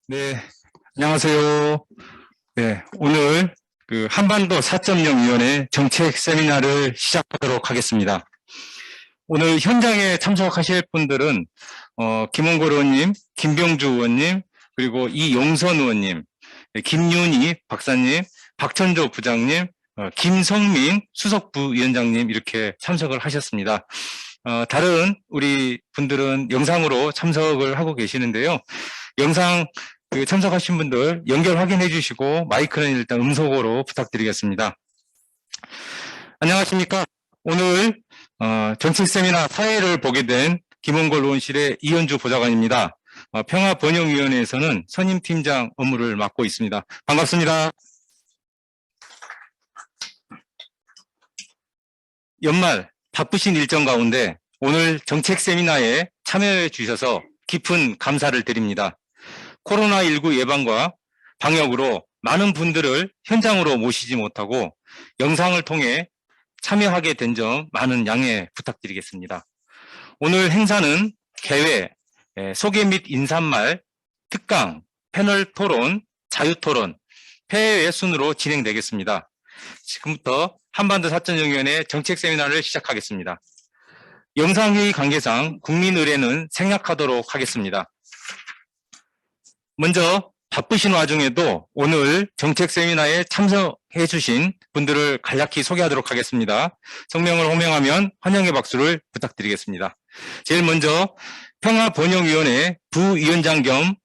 네, 안녕하세요. 네, 오늘 한반도 4.0 위원회 정책 세미나를 시작하도록 하겠습니다. 오늘 현장에 참석하실 분들은 김홍걸 의원님, 김병주 의원님, 그리고 이용선 의원님, 김윤희 박사님, 박천조 부장님, 김성민 수석부위원장님 이렇게 참석을 하셨습니다. 다른 우리 분들은 영상으로 참석을 하고 계시는데요. 영상 참석하신 분들 연결 확인해 주시고 마이크는 일단 음소거로 부탁드리겠습니다. 안녕하십니까. 오늘 정책 세미나 사회를 보게 된 김홍걸 의원실의 이현주 보좌관입니다. 평화번영위원회에서는 선임팀장 업무를 맡고 있습니다. 반갑습니다. 연말 바쁘신 일정 가운데 오늘 정책 세미나에 참여해 주셔서 깊은 감사를 드립니다. 코로나19 예방과 방역으로 많은 분들을 현장으로 모시지 못하고 영상을 통해 참여하게 된 점 많은 양해 부탁드리겠습니다. 오늘 행사는 개회, 소개 및 인사말, 특강, 패널 토론, 자유토론, 폐회 순으로 진행되겠습니다. 지금부터 한반도 4.0위원회 정책 세미나를 시작하겠습니다. 영상회의 관계상 국민 의례는 생략하도록 하겠습니다. 먼저 바쁘신 와중에도 오늘 정책 세미나에 참석해 주신 분들을 간략히 소개하도록 하겠습니다. 성명을 호명하면 환영의 박수를 부탁드리겠습니다. 제일 먼저 평화번영위원회 부위원장 겸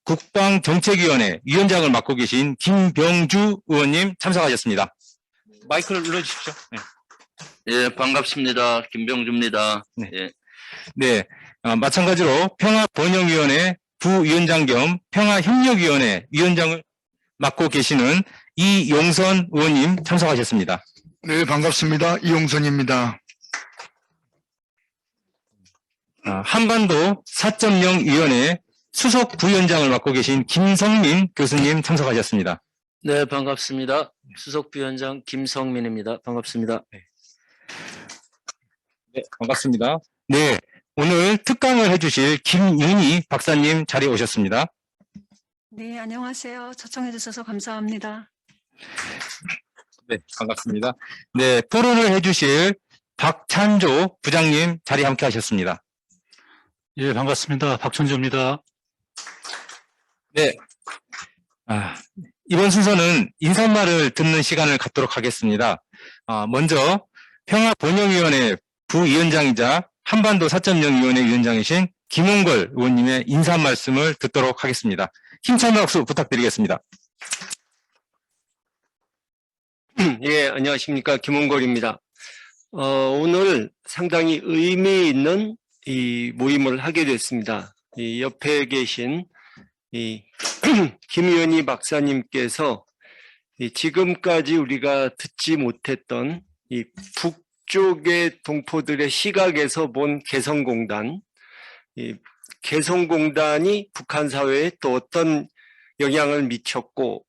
국방정책위원회 위원장을 맡고 계신 김병주 의원님 참석하셨습니다. 마이크를 눌러주십시오. 네. 예, 반갑습니다. 김병주입니다. 네. 예. 네, 마찬가지로 평화번영위원회 부위원장 겸 평화협력위원회 위원장을 맡고 계시는 이용선 의원님 참석하셨습니다. 네, 반갑습니다. 이용선입니다. 한반도 4.0 위원회 수석 부위원장을 맡고 계신 김성민 교수님 참석하셨습니다. 네, 반갑습니다. 수석부위원장 김성민입니다. 반갑습니다. 네, 반갑습니다. 네, 오늘 특강을 해주실 김윤희 박사님 자리에 오셨습니다. 네, 안녕하세요. 초청해 주셔서 감사합니다. 네, 반갑습니다. 네, 토론을 해주실 박찬조 부장님 자리에 함께 하셨습니다. 예, 반갑습니다. 박천조입니다. 네. 이번 순서는 인사말을 듣는 시간을 갖도록 하겠습니다. 먼저 평화번영위원회 부위원장이자 한반도 4.0 위원회 위원장이신 김홍걸 의원님의 인사 말씀을 듣도록 하겠습니다. 힘찬 박수 부탁드리겠습니다. 예, 안녕하십니까. 김홍걸입니다. 오늘 상당히 의미 있는 이 모임을 하게 됐습니다. 이 옆에 계신 이 김윤희 박사님께서 지금까지 우리가 듣지 못했던 이 북쪽의 동포들의 시각에서 본 개성공단, 이 개성공단이 북한 사회에 또 어떤 영향을 미쳤고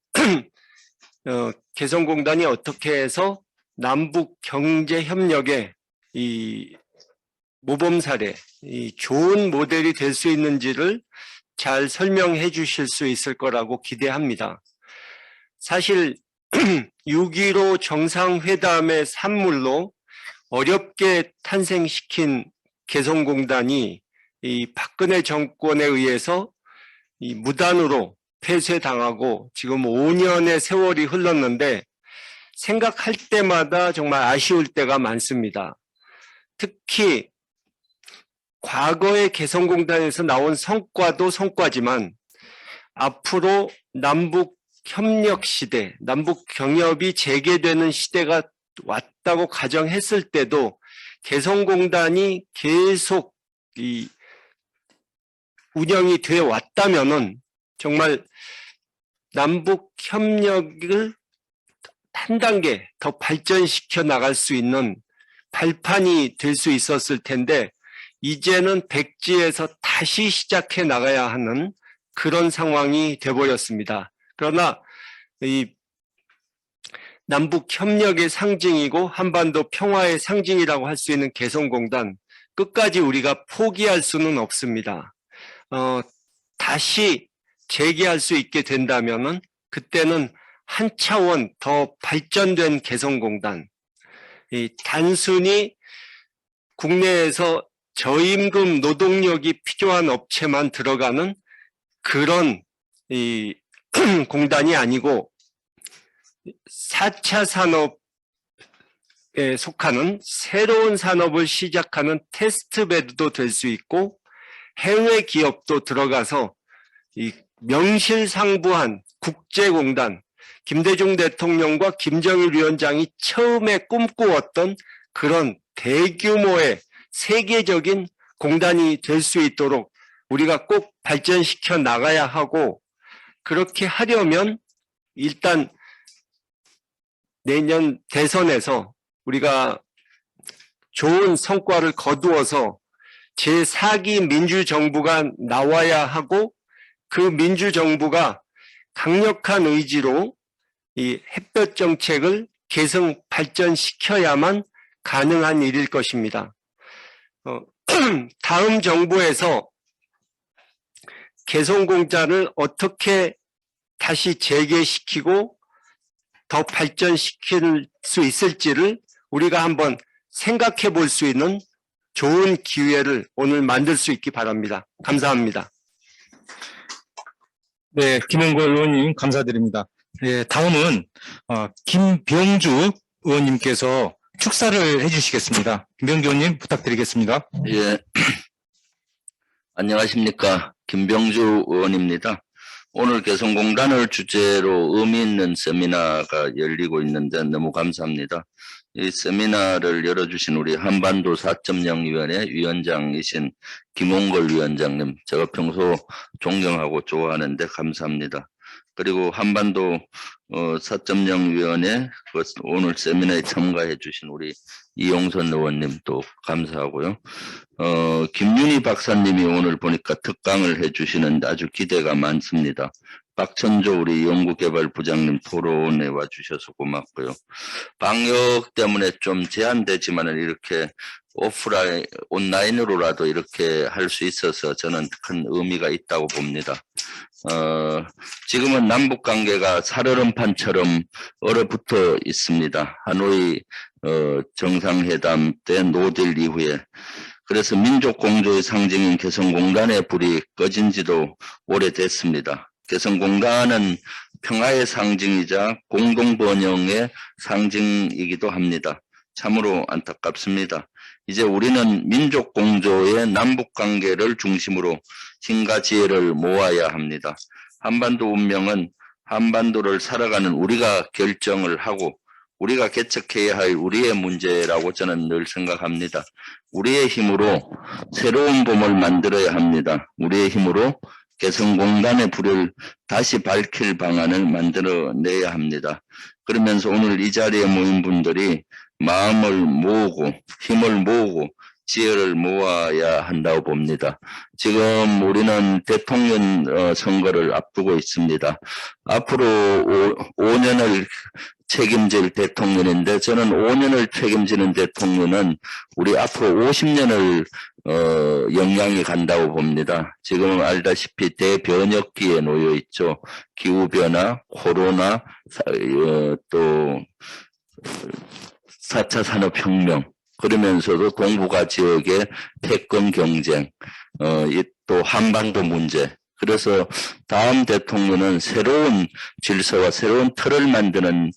개성공단이 어떻게 해서 남북 경제 협력의 이 모범 사례, 이 좋은 모델이 될 수 있는지를 잘 설명해 주실 수 있을 거라고 기대합니다. 사실 6.15 정상회담의 산물로 어렵게 탄생시킨 개성공단이 이 박근혜 정권에 의해서 이 무단으로 폐쇄당하고 지금 5년의 세월이 흘렀는데 생각할 때마다 정말 아쉬울 때가 많습니다. 특히 과거의 개성공단에서 나온 성과도 성과지만 앞으로 남북 협력 시대, 남북 경협이 재개되는 시대가 왔다고 가정했을 때도 개성공단이 계속 이 운영이 되어 왔다면은 정말 남북 협력을 한 단계 더 발전시켜 나갈 수 있는 발판이 될 수 있었을 텐데 이제는 백지에서 다시 시작해 나가야 하는 그런 상황이 돼버렸습니다. 그러나 이 남북 협력의 상징이고 한반도 평화의 상징이라고 할 수 있는 개성공단 끝까지 우리가 포기할 수는 없습니다. 다시 재개할 수 있게 된다면은 그때는 한 차원 더 발전된 개성공단, 이 단순히 국내에서 저임금 노동력이 필요한 업체만 들어가는 그런 이 공단이 아니고 4차 산업에 속하는 새로운 산업을 시작하는 테스트베드도 될 수 있고 해외 기업도 들어가서 이 명실상부한 국제공단, 김대중 대통령과 김정일 위원장이 처음에 꿈꾸었던 그런 대규모의 세계적인 공단이 될 수 있도록 우리가 꼭 발전시켜 나가야 하고, 그렇게 하려면 일단 내년 대선에서 우리가 좋은 성과를 거두어서 제4기 민주정부가 나와야 하고, 그 민주정부가 강력한 의지로 이 햇볕 정책을 개성 발전시켜야만 가능한 일일 것입니다. 다음 정부에서 개성공단을 어떻게 다시 재개시키고 더 발전시킬 수 있을지를 우리가 한번 생각해 볼 수 있는 좋은 기회를 오늘 만들 수 있기 바랍니다. 감사합니다. 네, 김용걸 의원님 감사드립니다. 네, 다음은 김병주 의원님께서 축사를 해주시겠습니다. 김병주 의원님 부탁드리겠습니다. 예. 안녕하십니까. 김병주 의원입니다. 오늘 개성공단을 주제로 의미 있는 세미나가 열리고 있는데 너무 감사합니다. 이 세미나를 열어주신 우리 한반도 4.0 위원회 위원장이신 김홍걸 위원장님, 제가 평소 존경하고 좋아하는데 감사합니다. 그리고 한반도 4.0 위원회 오늘 세미나에 참가해 주신 우리 이용선 의원님도 감사하고요. 김윤희 박사님이 오늘 보니까 특강을 해 주시는데 아주 기대가 많습니다. 박천조 우리 연구개발부장님 토론에 와주셔서 고맙고요. 방역 때문에 좀 제한되지만 이렇게 오프라인, 온라인으로라도 이렇게 할 수 있어서 저는 큰 의미가 있다고 봅니다. 지금은 남북관계가 살얼음판처럼 얼어붙어 있습니다. 하노이 정상회담 때 노딜 이후에. 그래서 민족공조의 상징인 개성공단의 불이 꺼진 지도 오래됐습니다. 개성공단은 평화의 상징이자 공동번영의 상징이기도 합니다. 참으로 안타깝습니다. 이제 우리는 민족공조의 남북관계를 중심으로 힘과 지혜를 모아야 합니다. 한반도 운명은 한반도를 살아가는 우리가 결정을 하고 우리가 개척해야 할 우리의 문제라고 저는 늘 생각합니다. 우리의 힘으로 새로운 봄을 만들어야 합니다. 우리의 힘으로 개성공단의 불을 다시 밝힐 방안을 만들어내야 합니다. 그러면서 오늘 이 자리에 모인 분들이 마음을 모으고 힘을 모으고 지혜를 모아야 한다고 봅니다. 지금 우리는 대통령 선거를 앞두고 있습니다. 앞으로 5년을 책임질 대통령인데 저는 5년을 책임지는 대통령은 우리 앞으로 50년을 영향이 간다고 봅니다. 지금 알다시피 대변혁기에 놓여 있죠. 기후변화, 코로나, 또 4차 산업혁명, 그러면서도 동북아 지역의 패권 경쟁, 또 한반도 문제. 그래서 다음 대통령은 새로운 질서와 새로운 틀을 만드는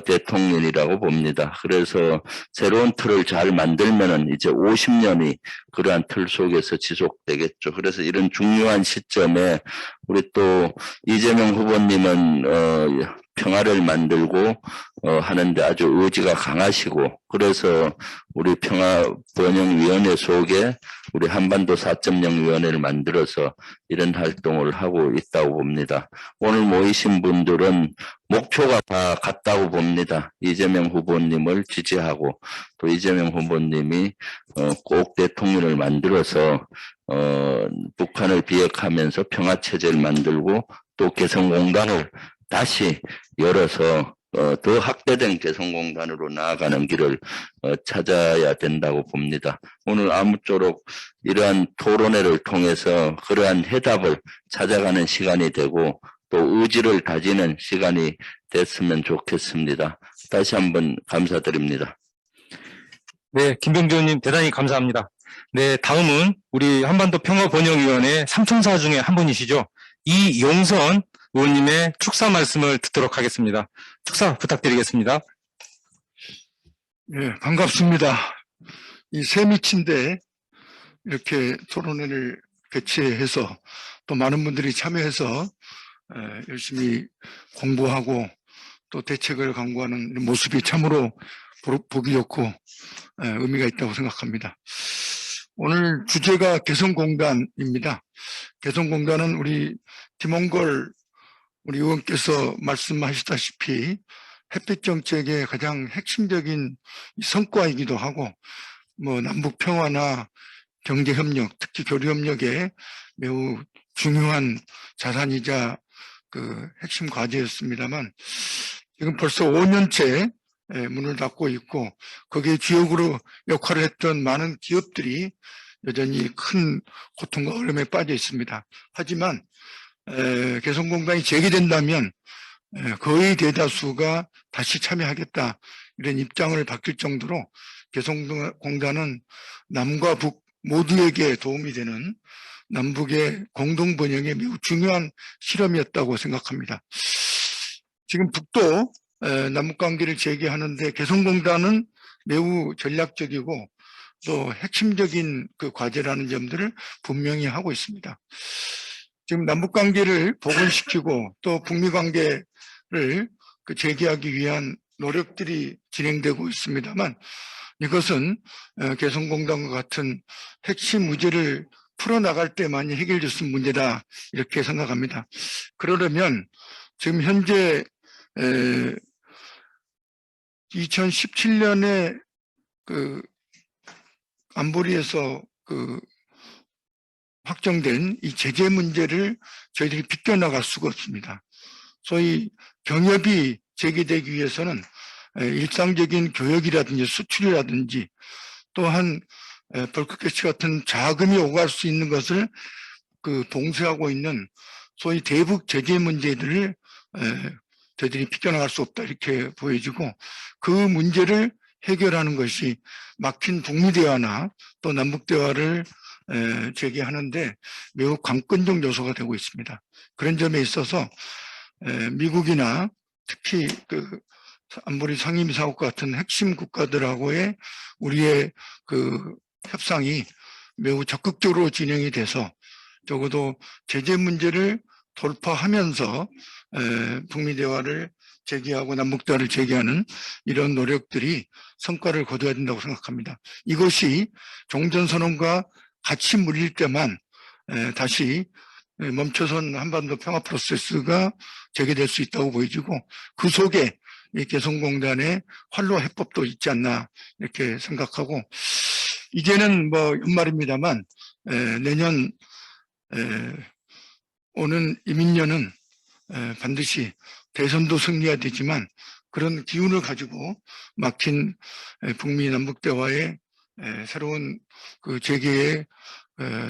대통령이라고 봅니다. 그래서 새로운 틀을 잘 만들면은 이제 50년이 그러한 틀 속에서 지속되겠죠. 그래서 이런 중요한 시점에 우리 또 이재명 후보님은 평화를 만들고 하는데 아주 의지가 강하시고, 그래서 우리 평화번영위원회 속에 우리 한반도 4.0 위원회를 만들어서 이런 활동을 하고 있다고 봅니다. 오늘 모이신 분들은 목표가 다 같다고 봅니다. 이재명 후보님을 지지하고 또 이재명 후보님이 꼭 대통령을 만들어서 북한을 비핵하면서 평화체제를 만들고 또 개성공단을 다시 열어서 더 확대된 개성공단으로 나아가는 길을 찾아야 된다고 봅니다. 오늘 아무쪼록 이러한 토론회를 통해서 그러한 해답을 찾아가는 시간이 되고 또 의지를 다지는 시간이 됐으면 좋겠습니다. 다시 한번 감사드립니다. 네, 김병주 의원님 대단히 감사합니다. 네, 다음은 우리 한반도 평화번영위원회 삼총사 중에 한 분이시죠. 이용선 의원님의 축사 말씀을 듣도록 하겠습니다. 축사 부탁드리겠습니다. 예, 반갑습니다. 이 새미친데 이렇게 토론회를 개최해서 또 많은 분들이 참여해서 열심히 공부하고 또 대책을 강구하는 모습이 참으로 보기 좋고 의미가 있다고 생각합니다. 오늘 주제가 개성공단입니다. 개성공단은 우리 김홍걸 우리 의원께서 말씀하시다시피 햇빛 정책의 가장 핵심적인 성과이기도 하고 뭐 남북 평화나 경제 협력, 특히 교류 협력에 매우 중요한 자산이자 그 핵심 과제였습니다만 지금 벌써 5년째 문을 닫고 있고 거기에 주역으로 역할을 했던 많은 기업들이 여전히 큰 고통과 어려움에 빠져 있습니다. 하지만 개성공단이 재개된다면 거의 대다수가 다시 참여하겠다 이런 입장을 바뀔 정도로 개성공단은 남과 북 모두에게 도움이 되는 남북의 공동 번영에 매우 중요한 실험이었다고 생각합니다. 지금 북도 남북관계를 재개하는데 개성공단은 매우 전략적이고 또 핵심적인 그 과제라는 점들을 분명히 하고 있습니다. 지금 남북관계를 복원시키고 또 북미관계를 그 재개하기 위한 노력들이 진행되고 있습니다만 이것은 개성공단과 같은 핵심 문제를 풀어나갈 때만이 해결될 수 있는 문제다 이렇게 생각합니다. 그러려면 지금 현재 2017년에 그 안보리에서 그 확정된 이 제재 문제를 저희들이 비껴나갈 수가 없습니다. 소위 경협이 재개되기 위해서는 일상적인 교역이라든지 수출이라든지 또한 벌크 캐치 같은 자금이 오갈 수 있는 것을 그 봉쇄하고 있는 소위 대북 제재 문제들을 저희들이 비껴나갈 수 없다 이렇게 보여지고 그 문제를 해결하는 것이 막힌 북미 대화나 또 남북 대화를 재개하는데 매우 관건적 요소가 되고 있습니다. 그런 점에 있어서 미국이나 특히 그 안보리 상임이사국 같은 핵심 국가들하고의 우리의 그 협상이 매우 적극적으로 진행이 돼서 적어도 제재 문제를 돌파하면서 북미 대화를 재개하고 남북 대화를 재개하는 이런 노력들이 성과를 거둬야 된다고 생각합니다. 이것이 종전선언과 같이 물릴 때만 다시 멈춰선 한반도 평화 프로세스가 재개될 수 있다고 보여지고 그 속에 이 개성공단의 활로 해법도 있지 않나 이렇게 생각하고 이제는 뭐 연말입니다만 내년 오는 이민년은 반드시 대선도 승리해야 되지만 그런 기운을 가지고 막힌 북미 남북 대화의 새로운 그 재개의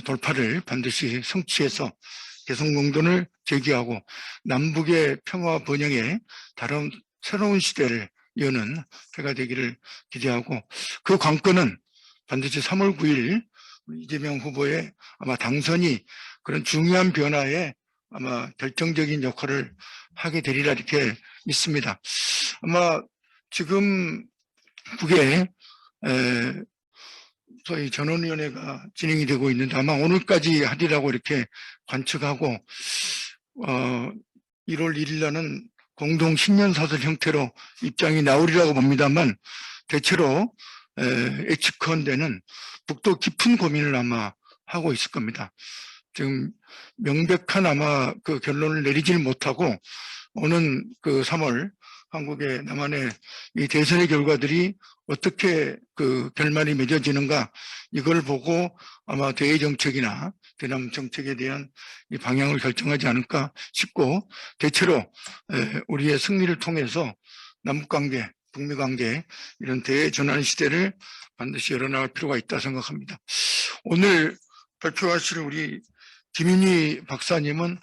돌파를 반드시 성취해서 개성공단을 재개하고 남북의 평화 번영에 다른 새로운 시대를 여는 해가 되기를 기대하고 그 관건은 반드시 3월 9일 이재명 후보의 아마 당선이 그런 중요한 변화에 아마 결정적인 역할을 하게 되리라 이렇게 믿습니다. 아마 지금 북에 소위 전원위원회가 진행이 되고 있는데 아마 오늘까지 하리라고 이렇게 관측하고 1월 1일 날은 공동 신년사설 형태로 입장이 나오리라고 봅니다만 대체로 예측컨대는 북도 깊은 고민을 아마 하고 있을 겁니다. 지금 명백한 아마 그 결론을 내리질 못하고 오는 그 3월 한국의 남한의 이 대선의 결과들이 어떻게 그 결말이 맺어지는가 이걸 보고 아마 대외 정책이나 대남 정책에 대한 이 방향을 결정하지 않을까 싶고 대체로 우리의 승리를 통해서 남북관계, 북미관계 이런 대전환 시대를 반드시 열어나갈 필요가 있다 생각합니다. 오늘 발표하실 우리 김인희 박사님은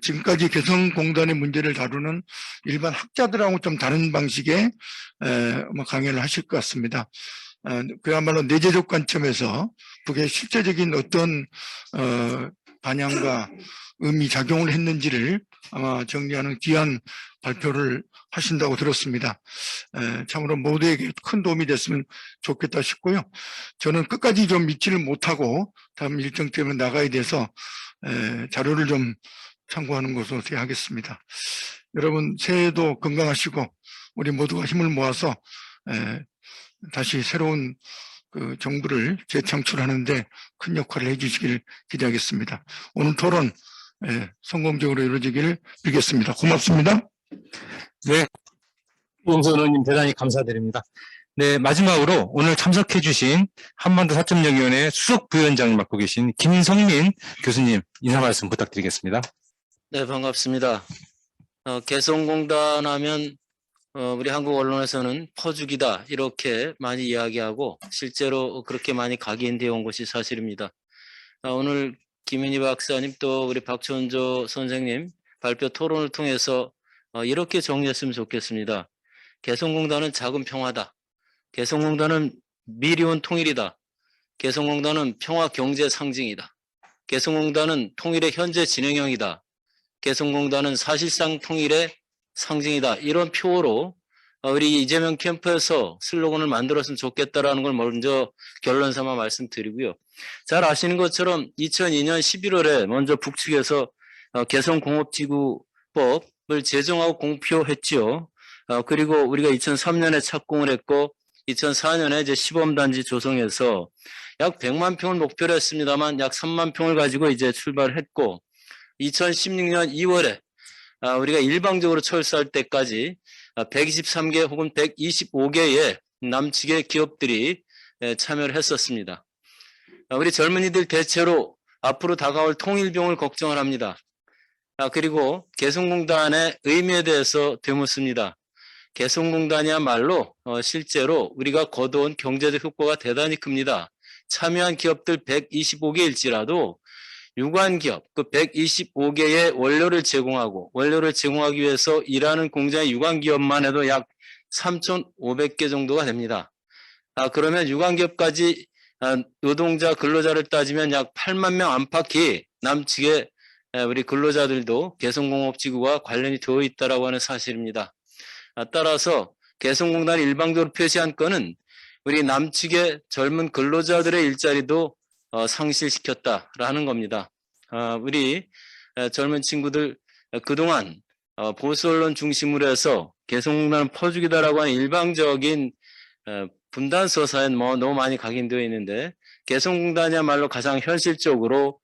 지금까지 개성공단의 문제를 다루는 일반 학자들하고 좀 다른 방식의 강연을 하실 것 같습니다. 그야말로 내재적 관점에서 북의 실제적인 어떤 반향과 의미 작용을 했는지를 아마 정리하는 귀한 발표를 하신다고 들었습니다. 참으로 모두에게 큰 도움이 됐으면 좋겠다 싶고요. 저는 끝까지 좀 믿지를 못하고 다음 일정 때문에 나가야 돼서 자료를 좀 참고하는 것으로 하겠습니다. 여러분 새해도 건강하시고 우리 모두가 힘을 모아서 다시 새로운 그 정부를 재창출하는데 큰 역할을 해주시길 기대하겠습니다. 오늘 토론 성공적으로 이루어지기를 빌겠습니다. 고맙습니다. 네, 용선 의원님 대단히 감사드립니다. 네, 마지막으로 오늘 참석해 주신 한반도 4.0위원회 수석 부위원장을 맡고 계신 김성민 교수님 인사 말씀 부탁드리겠습니다. 네, 반갑습니다. 개성공단 하면 우리 한국 언론에서는 퍼주기다 이렇게 많이 이야기하고 실제로 그렇게 많이 각인되어 온 것이 사실입니다. 오늘 김인희 박사님 또 우리 박천조 선생님 발표 토론을 통해서 이렇게 정리했으면 좋겠습니다. 개성공단은 작은 평화다. 개성공단은 미리온 통일이다. 개성공단은 평화 경제 상징이다. 개성공단은 통일의 현재 진행형이다. 개성공단은 사실상 통일의 상징이다. 이런 표어로 우리 이재명 캠프에서 슬로건을 만들었으면 좋겠다라는 걸 먼저 결론 삼아 말씀드리고요. 잘 아시는 것처럼 2002년 11월에 먼저 북측에서 개성공업지구법을 제정하고 공표했지요. 그리고 우리가 2003년에 착공을 했고 2004년에 이제 시범단지 조성해서 약 100만 평을 목표로 했습니다만 약 3만 평을 가지고 이제 출발했고 2016년 2월에 우리가 일방적으로 철수할 때까지 123개 혹은 125개의 남측의 기업들이 참여를 했었습니다. 우리 젊은이들 대체로 앞으로 다가올 통일병을 걱정을 합니다. 그리고 개성공단의 의미에 대해서 되묻습니다. 개성공단이야말로 실제로 우리가 거둬온 경제적 효과가 대단히 큽니다. 참여한 기업들 125개일지라도 유관기업 그 125개의 원료를 제공하고 원료를 제공하기 위해서 일하는 공장의 유관기업만 해도 약 3,500개 정도가 됩니다. 그러면 유관기업까지 노동자 근로자를 따지면 약 8만 명 안팎이 남측의 우리 근로자들도 개성공업지구와 관련이 되어 있다라고 하는 사실입니다. 따라서 개성공단이 일방적으로 표시한 건은 우리 남측의 젊은 근로자들의 일자리도 상실시켰다라는 겁니다. 우리 젊은 친구들 그동안 보수 언론 중심으로 해서 개성공단은 퍼주기다라고 하는 일방적인 분단 서사에 너무 많이 각인되어 있는데 개성공단이야말로 가장 현실적으로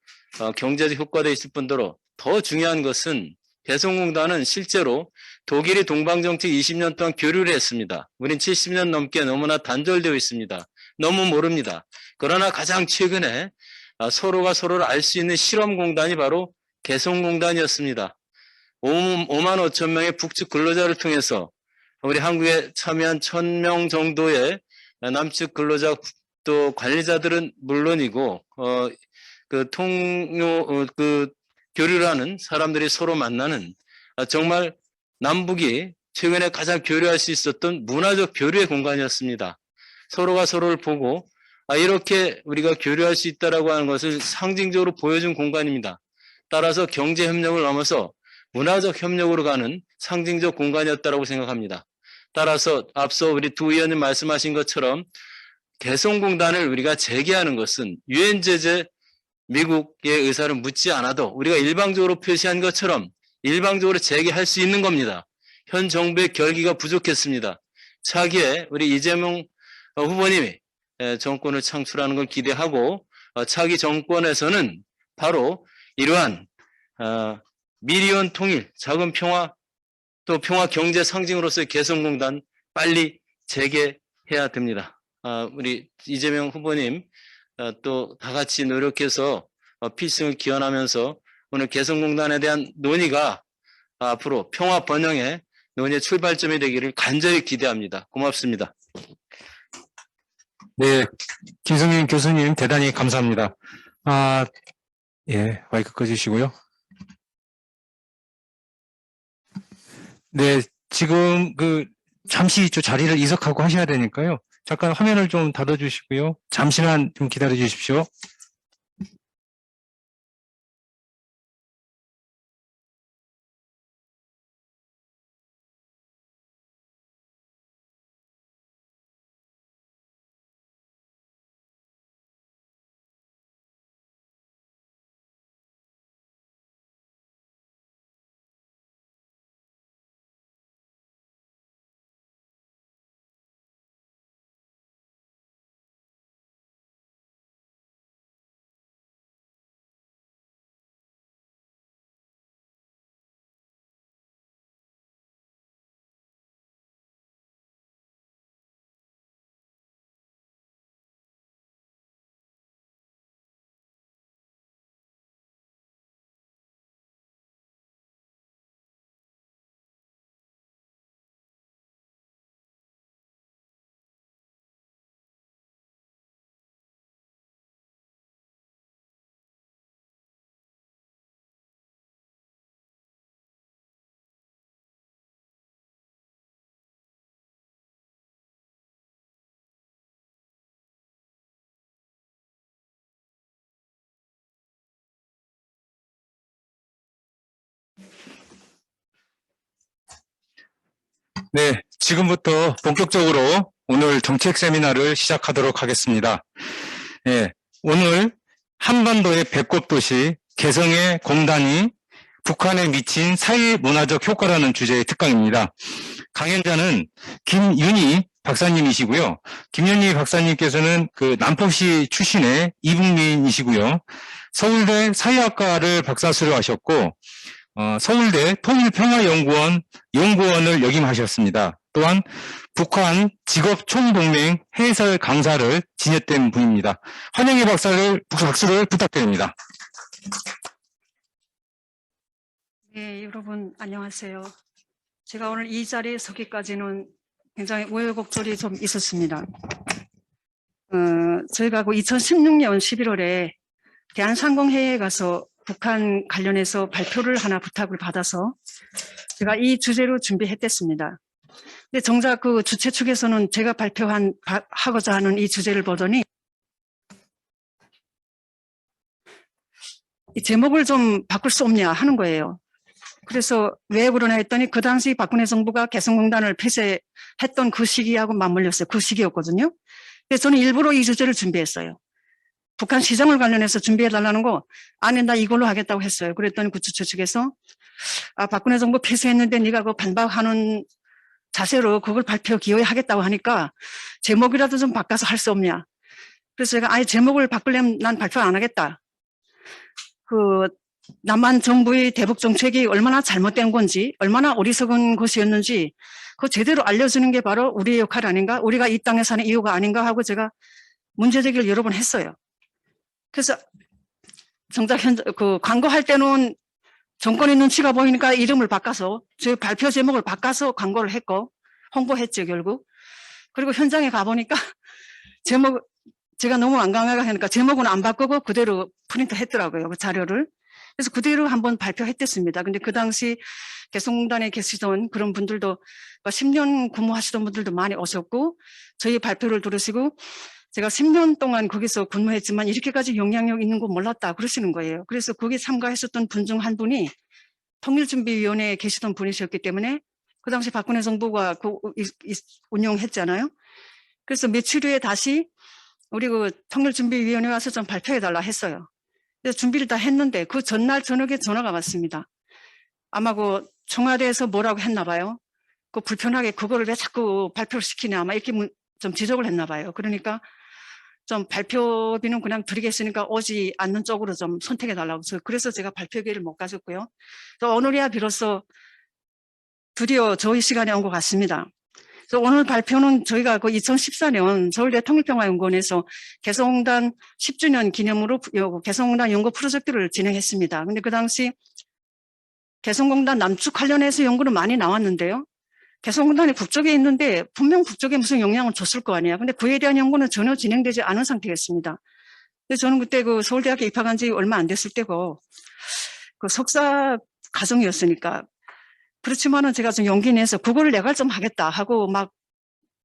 경제적 효과도 있을 뿐더러 더 중요한 것은 개성공단은 실제로 독일이 동방정책 20년 동안 교류를 했습니다. 우린 70년 넘게 너무나 단절되어 있습니다. 너무 모릅니다. 그러나 가장 최근에 서로가 서로를 알 수 있는 실험공단이 바로 개성공단이었습니다. 5만 5천 명의 북측 근로자를 통해서 우리 한국에 참여한 1,000명 정도의 남측 근로자 또 관리자들은 물론이고 교류를 하는 사람들이 서로 만나는 정말 남북이 최근에 가장 교류할 수 있었던 문화적 교류의 공간이었습니다. 서로가 서로를 보고 이렇게 우리가 교류할 수 있다라고 하는 것을 상징적으로 보여준 공간입니다. 따라서 경제 협력을 넘어서 문화적 협력으로 가는 상징적 공간이었다라고 생각합니다. 따라서 앞서 우리 두 의원님 말씀하신 것처럼 개성공단을 우리가 재개하는 것은 유엔 제재 미국의 의사를 묻지 않아도 우리가 일방적으로 표시한 것처럼 일방적으로 재개할 수 있는 겁니다. 현 정부의 결기가 부족했습니다. 차기에 우리 이재명 후보님이 정권을 창출하는 걸 기대하고 차기 정권에서는 바로 이러한 미리온 통일, 작은 평화 또 평화 경제 상징으로서의 개성공단 빨리 재개해야 됩니다. 우리 이재명 후보님 또 다 같이 노력해서 필승을 기원하면서 오늘 개성공단에 대한 논의가 앞으로 평화 번영에 논의의 출발점이 되기를 간절히 기대합니다. 고맙습니다. 네, 김성민 교수님 대단히 감사합니다. 예, 마이크 꺼주시고요. 네, 지금 잠시 좀 자리를 이석하고 하셔야 되니까요. 잠깐 화면을 좀 닫아주시고요. 잠시만 좀 기다려 주십시오. 네, 지금부터 본격적으로 오늘 정책 세미나를 시작하도록 하겠습니다. 예, 오늘 한반도의 배꼽 도시 개성의 공단이 북한에 미친 사회 문화적 효과라는 주제의 특강입니다. 강연자는 김윤희 박사님이시고요. 김윤희 박사님께서는 남포시 출신의 이북민이시고요. 서울대 사회학과를 박사수료 하셨고, 서울대 통일평화연구원 연구원을 역임하셨습니다. 또한 북한 직업총동맹 해설 강사를 지냈던 분입니다. 환영의 박수를 부탁드립니다. 네, 여러분 안녕하세요. 제가 오늘 이 자리에 서기까지는 굉장히 우여곡절이 좀 있었습니다. 저희가 2016년 11월에 대한상공회의에 가서 북한 관련해서 발표를 하나 부탁을 받아서 제가 이 주제로 준비했댔습니다. 근데 정작 그 주최 측에서는 제가 하고자 하는 이 주제를 보더니 이 제목을 좀 바꿀 수 없냐 하는 거예요. 그래서 왜 그러나 했더니 그 당시 박근혜 정부가 개성공단을 폐쇄했던 그 시기하고 맞물렸어요. 그 시기였거든요. 그래서 저는 일부러 이 주제를 준비했어요. 북한 시정을 관련해서 준비해달라는 거, 아니, 나 이걸로 하겠다고 했어요. 그랬더니 그 주최 측에서, 박근혜 정부 폐쇄했는데 네가 그 반박하는 자세로 그걸 발표 기호에 하겠다고 하니까 제목이라도 좀 바꿔서 할 수 없냐. 그래서 제가 아예 제목을 바꾸려면 난 발표 안 하겠다. 남한 정부의 대북 정책이 얼마나 잘못된 건지, 얼마나 어리석은 것이었는지, 그거 제대로 알려주는 게 바로 우리의 역할 아닌가? 우리가 이 땅에 사는 이유가 아닌가 하고 제가 문제제기를 여러 번 했어요. 그래서 정작 광고할 때는 정권의 눈치가 보이니까 이름을 바꿔서 저희 발표 제목을 바꿔서 광고를 했고 홍보했죠 결국. 그리고 현장에 가보니까 제가 너무 완강하게 하니까 제목은 안 바꾸고 그대로 프린트 했더라고요. 그 자료를. 그래서 그대로 한번 발표했댔습니다. 근데 그 당시 개성공단에 계시던 그런 분들도 10년 근무하시던 분들도 많이 오셨고 저희 발표를 들으시고 제가 10년 동안 거기서 근무했지만 이렇게까지 영향력 있는 거 몰랐다 그러시는 거예요. 그래서 거기에 참가했었던 분 중 한 분이 통일준비위원회에 계시던 분이셨기 때문에 그 당시 박근혜 정부가 운영했잖아요. 그래서 며칠 후에 다시 우리 통일준비위원회 와서 좀 발표해달라 했어요. 그래서 준비를 다 했는데 그 전날 저녁에 전화가 왔습니다. 아마 청와대에서 뭐라고 했나 봐요. 불편하게 그거를 왜 자꾸 발표를 시키냐 아마 이렇게 좀 지적을 했나 봐요. 그러니까 좀 발표비는 그냥 드리겠으니까 오지 않는 쪽으로 좀 선택해 달라고 해서 그래서 제가 발표 기회를 못 가졌고요. 또 오늘이야 비로소 드디어 저희 시간이 온 것 같습니다. 그래서 오늘 발표는 저희가 2014년 서울대 통일평화연구원에서 개성공단 10주년 기념으로 개성공단 연구 프로젝트를 진행했습니다. 근데 그 당시 개성공단 남축 관련해서 연구는 많이 나왔는데요. 개성공단이 북쪽에 있는데 분명 북쪽에 무슨 영향을 줬을 거 아니야. 근데 그에 대한 연구는 전혀 진행되지 않은 상태였습니다. 근데 저는 그때 그 서울대학에 입학한 지 얼마 안 됐을 때고 그 석사 과정이었으니까 그렇지만은 제가 좀 용기 내서 그걸 내가 좀 하겠다 하고 막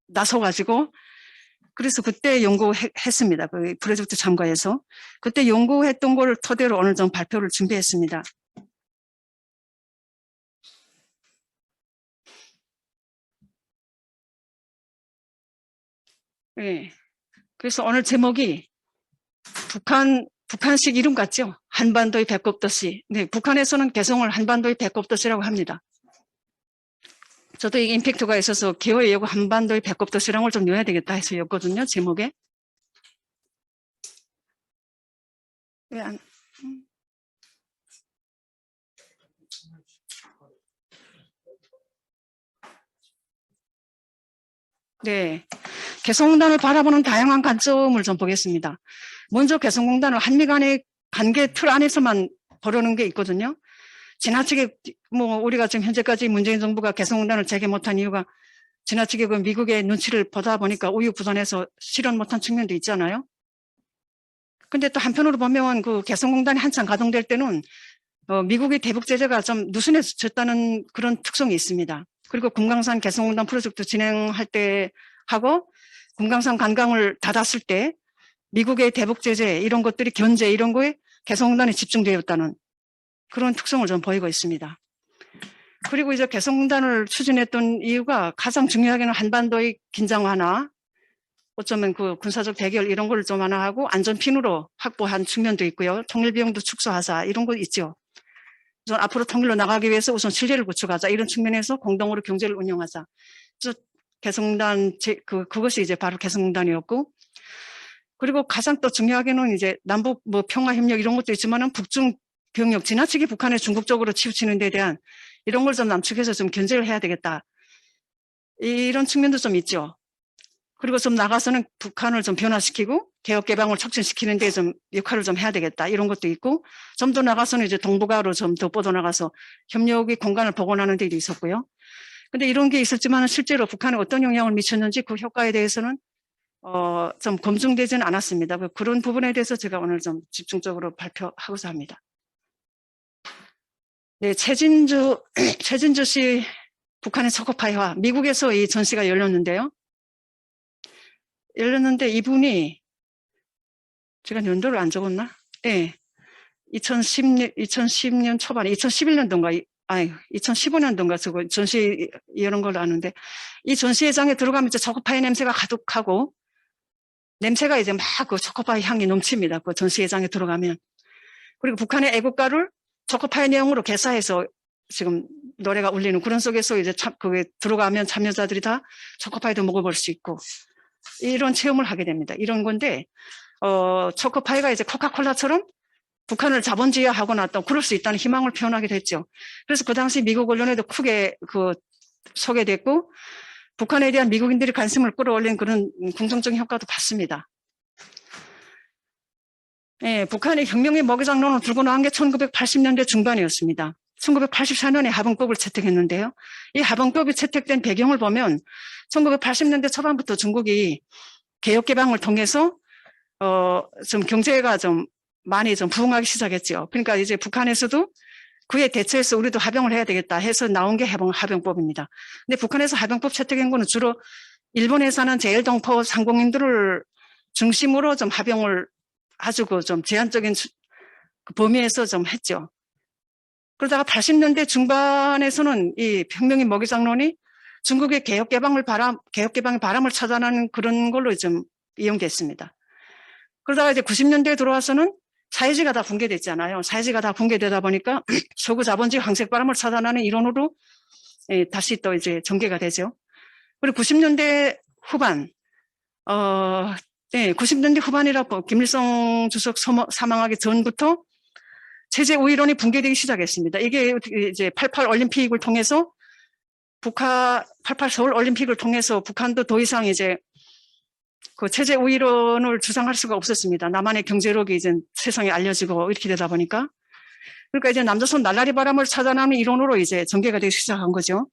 나서가지고 그래서 그때 연구했습니다. 그 프로젝트 참가해서 그때 연구했던 걸 토대로 오늘 좀 발표를 준비했습니다. 네. 그래서 오늘 제목이 북한식 이름 같죠? 한반도의 배꼽도시. 네, 북한에서는 개성을 한반도의 배꼽도시라고 합니다. 저도 이 임팩트가 있어서 기호에 여고 한반도의 배꼽도시라는 걸 좀 넣어야 되겠다 해서 였거든요, 제목에. 왜 안, 네. 개성공단을 바라보는 다양한 관점을 좀 보겠습니다. 먼저 개성공단을 한미 간의 관계 틀 안에서만 보려는 게 있거든요. 지나치게 뭐 우리가 지금 현재까지 문재인 정부가 개성공단을 재개 못한 이유가 지나치게 그 미국의 눈치를 보다 보니까 우유부단해서 실현 못한 측면도 있잖아요. 근데 또 한편으로 보면 그 개성공단이 한창 가동될 때는 미국의 대북 제재가 좀 느슨해졌다는 그런 특성이 있습니다. 그리고 금강산 개성공단 프로젝트 진행할 때 하고 금강산 관광을 닫았을 때 미국의 대북 제재 이런 것들이 견제 이런 거에 개성공단이 집중되었다는 그런 특성을 좀 보이고 있습니다. 그리고 이제 개성공단을 추진했던 이유가 가장 중요하게는 한반도의 긴장 완화, 어쩌면 그 군사적 대결 이런 걸 좀 완화하고 안전핀으로 확보한 측면도 있고요. 통일 비용도 축소하자 이런 거 있죠. 우선 앞으로 통일로 나가기 위해서 우선 신뢰를 구축하자 이런 측면에서 공동으로 경제를 운영하자. 그래서 개성공단 그것이 이제 바로 개성공단이었고, 그리고 가장 또 중요하게는 이제 남북 뭐 평화 협력 이런 것도 있지만은 북중 병력 지나치게 북한에 중국적으로 치우치는 데 대한 이런 걸 좀 남측에서 좀 견제를 해야 되겠다. 이런 측면도 좀 있죠. 그리고 좀 나가서는 북한을 좀 변화시키고 개혁 개방을 촉진시키는 데 좀 역할을 좀 해야 되겠다. 이런 것도 있고, 좀 더 나가서는 이제 동북아로 좀 더 뻗어나가서 협력의 공간을 복원하는 데도 있었고요. 근데 이런 게 있었지만 실제로 북한에 어떤 영향을 미쳤는지 그 효과에 대해서는 좀 검증되지는 않았습니다. 그런 부분에 대해서 제가 오늘 좀 집중적으로 발표하고자 합니다. 네, 최진주 씨 북한의 초코파이와 미국에서 이 전시가 열렸는데 이분이 제가 연도를 안 적었나? 네, 2010년 초반에 2011년도인가 2015년도인가 저거 전시 여는 걸로 아는데 이 전시회장에 들어가면 이제 초코파이 냄새가 가득하고 냄새가 이제 막 그 초코파이 향이 넘칩니다. 그 전시회장에 들어가면. 그리고 북한의 애국가를 초코파이 내용으로 개사해서 지금 노래가 울리는 그런 속에서 이제 그게 들어가면 참여자들이 다 초코파이도 먹어볼 수 있고 이런 체험을 하게 됩니다. 이런 건데 초코파이가 이제 코카콜라처럼 북한을 자본주의화하거나 또 그럴 수 있다는 희망을 표현하기도 했죠. 그래서 그 당시 미국 언론에도 크게 소개됐고 북한에 대한 미국인들이 관심을 끌어올린 그런 긍정적인 효과도 봤습니다. 예, 북한이 혁명의 모기장론을 들고 나온 게 1980년대 중반이었습니다. 1984년에 하병법을 채택했는데요. 이 하병법이 채택된 배경을 보면 1980년대 초반부터 중국이 개혁 개방을 통해서 좀 경제가 좀 많이 좀 부흥하기 시작했죠. 그러니까 이제 북한에서도 그에 대처해서 우리도 하병을 해야 되겠다 해서 나온 게 하병법입니다. 근데 북한에서 하병법 채택한 거는 주로 일본에 사는 제일동포 상공인들을 중심으로 좀 하병을 아주 좀 제한적인 범위에서 좀 했죠. 그러다가 80년대 중반에서는 이 혁명의 모기장론이 중국의 개혁 개방의 바람을 차단하는 그런 걸로 좀 이용됐습니다. 그러다가 이제 90년대에 들어와서는 사회주의가 다 붕괴됐잖아요. 사회주의가 다 붕괴되다 보니까 서구 자본주의 황색 바람을 차단하는 이론으로 다시 또 이제 전개가 되죠. 그리고 90년대 후반, 90년대 후반이라고 김일성 주석 사망하기 전부터 체제 우위론이 붕괴되기 시작했습니다. 이게 이제 88 올림픽을 통해서 88 서울 올림픽을 통해서 북한도 더 이상 이제 그 체제 우위론을 주장할 수가 없었습니다. 남한의 경제력이 이제 세상에 알려지고 이렇게 되다 보니까. 그러니까 이제 남조선 날라리 바람을 차단하는 이론으로 이제 전개가 되기 시작한 거죠.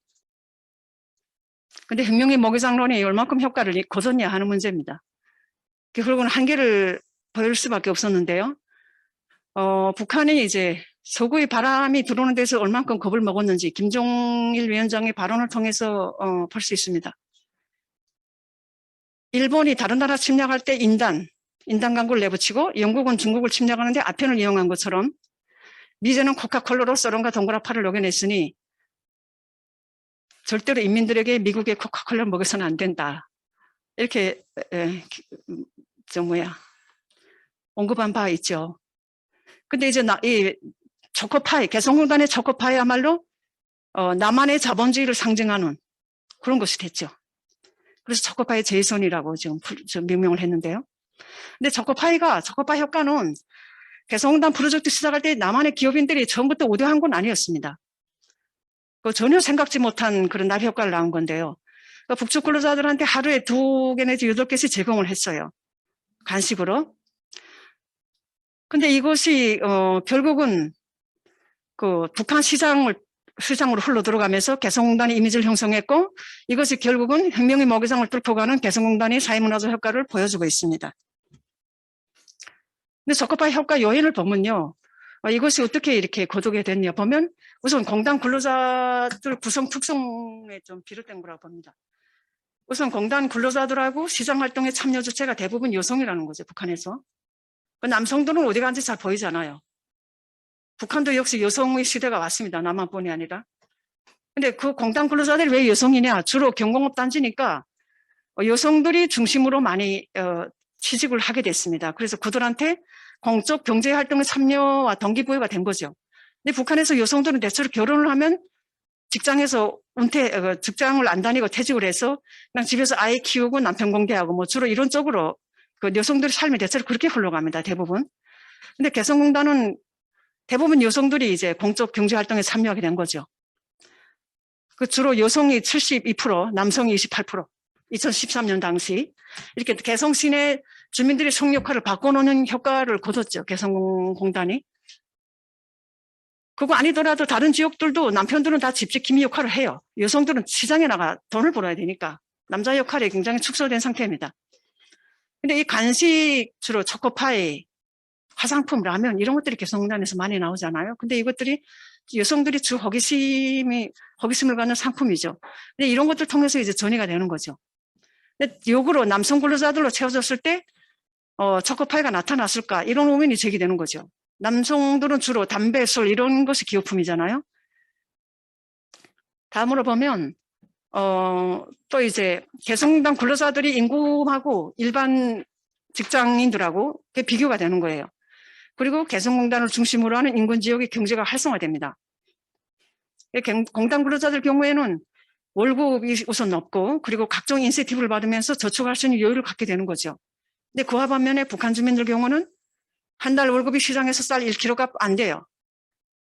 근데 혁명의 모기장론이 얼마큼 효과를 거뒀냐 하는 문제입니다. 결국은 한계를 보일 수밖에 없었는데요. 북한이 이제 서구의 바람이 들어오는 데서 얼만큼 겁을 먹었는지 김종일 위원장의 발언을 통해서 볼 수 있습니다. 일본이 다른 나라 침략할 때 인단 강구를 내붙이고 영국은 중국을 침략하는데 아편을 이용한 것처럼 미제는 코카콜라로 소련과 동그라파를 녹여냈으니 절대로 인민들에게 미국의 코카콜라를 먹여서는 안 된다. 이렇게 언급한 바 있죠. 근데 이제 이 초코파이, 개성공단의 초코파이야말로 남한의 자본주의를 상징하는 그런 것이 됐죠. 그래서 초코파이 제이손이라고 지금 명명을 했는데요. 근데 초코파이 효과는 개성공단 프로젝트 시작할 때 남한의 기업인들이 처음부터 우려한 건 아니었습니다. 전혀 생각지 못한 그런 나비 효과를 낳은 건데요. 북측 근로자들한테 하루에 2개 내지 8개씩 제공을 했어요. 간식으로. 근데 이것이 결국은 그 북한 시장으로 흘러 들어가면서 개성공단의 이미지를 형성했고 이것이 결국은 혁명의 모기장을 뚫고 가는 개성공단의 사회문화적 효과를 보여주고 있습니다. 근데 초코파이 효과 요인을 보면요. 이것이 어떻게 이렇게 거두게 됐냐 보면 우선 공단 근로자들 구성 특성에 좀 비롯된 거라고 봅니다. 우선 공단 근로자들하고 시장활동에 참여 주체가 대부분 여성이라는 거죠. 북한에서. 남성들은 어디 간지 잘 보이지 않아요. 북한도 역시 여성의 시대가 왔습니다. 남한뿐이 아니라. 근데 그 공단 근로자들이 왜 여성이냐? 주로 경공업 단지니까 여성들이 중심으로 많이 취직을 하게 됐습니다. 그래서 그들한테 공적 경제활동에 참여와 동기부여가 된 거죠. 근데 북한에서 여성들은 대체로 결혼을 하면 직장에서 직장을 안 다니고 퇴직을 해서 그냥 집에서 아이 키우고 남편 공개하고 뭐 주로 이런 쪽으로 그 여성들의 삶이 대체로 그렇게 흘러갑니다. 대부분. 근데 개성공단은 대부분 여성들이 이제 공적 경제활동에 참여하게 된 거죠. 그 주로 여성이 72%, 남성이 28%. 2013년 당시 이렇게 개성 시내 주민들의 성역할을 바꿔놓는 효과를 거뒀죠. 개성공단이. 그거 아니더라도 다른 지역들도 남편들은 다 집지킴이 역할을 해요. 여성들은 시장에 나가 돈을 벌어야 되니까 남자 역할이 굉장히 축소된 상태입니다. 근데 이 간식 주로 초코파이, 화장품, 라면 이런 것들이 개성공단에서 많이 나오잖아요. 근데 이것들이 여성들이 주 호기심을 갖는 상품이죠. 근데 이런 것들 통해서 이제 전이가 되는 거죠. 근데 역으로 남성 근로자들로 채워졌을 때 초코파이가 나타났을까 이런 의문이 제기되는 거죠. 남성들은 주로 담배, 술 이런 것이 기호품이잖아요. 다음으로 보면 또 이제 개성공단 근로자들이 임금하고 일반 직장인들하고 비교가 되는 거예요. 그리고 개성공단을 중심으로 하는 인근 지역의 경제가 활성화됩니다. 공단 근로자들 경우에는 월급이 우선 높고 그리고 각종 인센티브를 받으면서 저축할 수 있는 여유를 갖게 되는 거죠. 근데 그와 반면에 북한 주민들 경우는 한 달 월급이 시장에서 쌀 1kg가 안 돼요.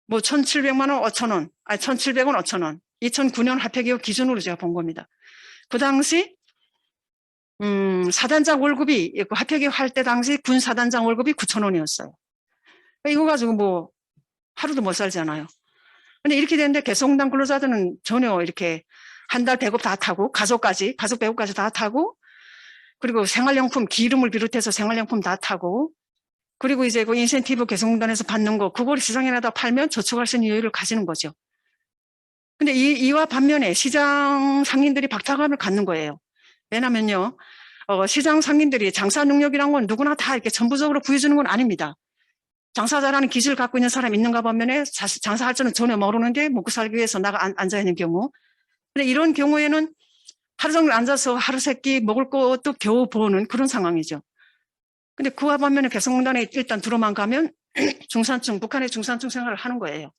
뭐 1,700만 원 5,000원, 1,700원 5,000원. 2009년 화폐개혁 기준으로 제가 본 겁니다. 그 당시 사단장 월급이 화폐개혁 할 때 당시 군 사단장 월급이 9,000원이었어요. 이거 가지고 뭐 하루도 못 살잖아요. 근데 이렇게 되는데 개성공단 근로자들은 전혀 이렇게 한 달 배급 다 타고 가족 배급까지 다 타고 그리고 생활용품 기름을 비롯해서 생활용품 다 타고 그리고 이제 그 인센티브 개성공단에서 받는 거 그걸 시장에 나다 팔면 저축할 수 있는 여유를 가지는 거죠. 근데 이와 반면에 시장 상인들이 박탈감을 갖는 거예요. 왜냐면요, 시장 상인들이 장사 능력이란 건 누구나 다 이렇게 전부적으로 구해주는 건 아닙니다. 장사 잘하는 기질을 갖고 있는 사람이 있는가 반면에 장사할 줄은 전혀 모르는데 먹고 살기 위해서 나가 앉아 있는 경우. 근데 이런 경우에는 하루 종일 앉아서 하루 세끼 먹을 것도 겨우 버는 그런 상황이죠. 근데 그와 반면에 개성공단에 일단 들어만 가면 중산층, 북한의 중산층 생활을 하는 거예요.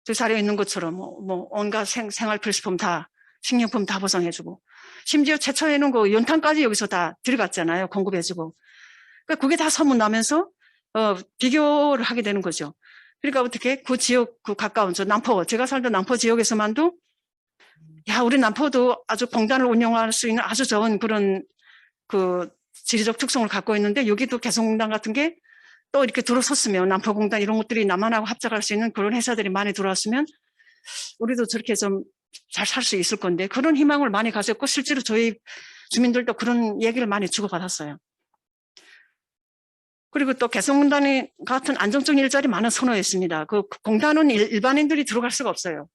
저 자리에 있는 것처럼 뭐 온갖 생활 필수품 다 식료품 다 보상해주고 심지어 최초에는 그 연탄까지 여기서 다 들어갔잖아요. 공급해주고. 그러니까 그게 다 소문나면서 비교를 하게 되는 거죠. 그러니까 어떻게 그 지역 그 가까운 저 남포 제가 살던 남포 지역에서만도 야 우리 남포도 아주 공단을 운영할 수 있는 아주 좋은 그런 그 지리적 특성을 갖고 있는데 여기도 개성공단 같은 게 또 이렇게 들어섰으면 남포공단 이런 것들이 남한하고 합작할 수 있는 그런 회사들이 많이 들어왔으면 우리도 저렇게 좀 잘 살 수 있을 건데 그런 희망을 많이 가졌고 실제로 저희 주민들도 그런 얘기를 많이 주고받았어요. 그리고 또 개성공단 같은 안정적 일자리 많은 선호했습니다. 그 공단은 일반인들이 들어갈 수가 없어요.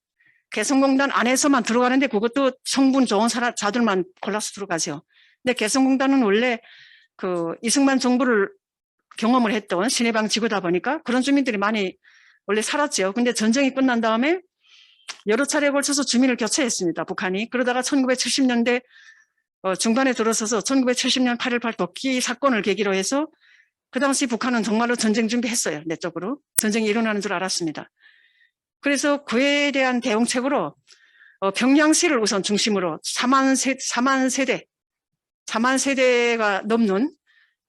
개성공단 안에서만 들어가는데 그것도 성분 좋은 자들만 골라서 들어가죠. 근데 개성공단은 원래 그 이승만 정부를 경험을 했던 신해방 지구다 보니까 그런 주민들이 많이 원래 살았죠. 근데 전쟁이 끝난 다음에 여러 차례에 걸쳐서 주민을 교체했습니다. 북한이. 그러다가 1970년대 중반에 들어서서 1970년 8.18 도끼 사건을 계기로 해서 그 당시 북한은 정말로 전쟁 준비했어요. 내적으로. 전쟁이 일어나는 줄 알았습니다. 그래서 그에 대한 대응책으로 평양시를 우선 중심으로 4만 세대가 넘는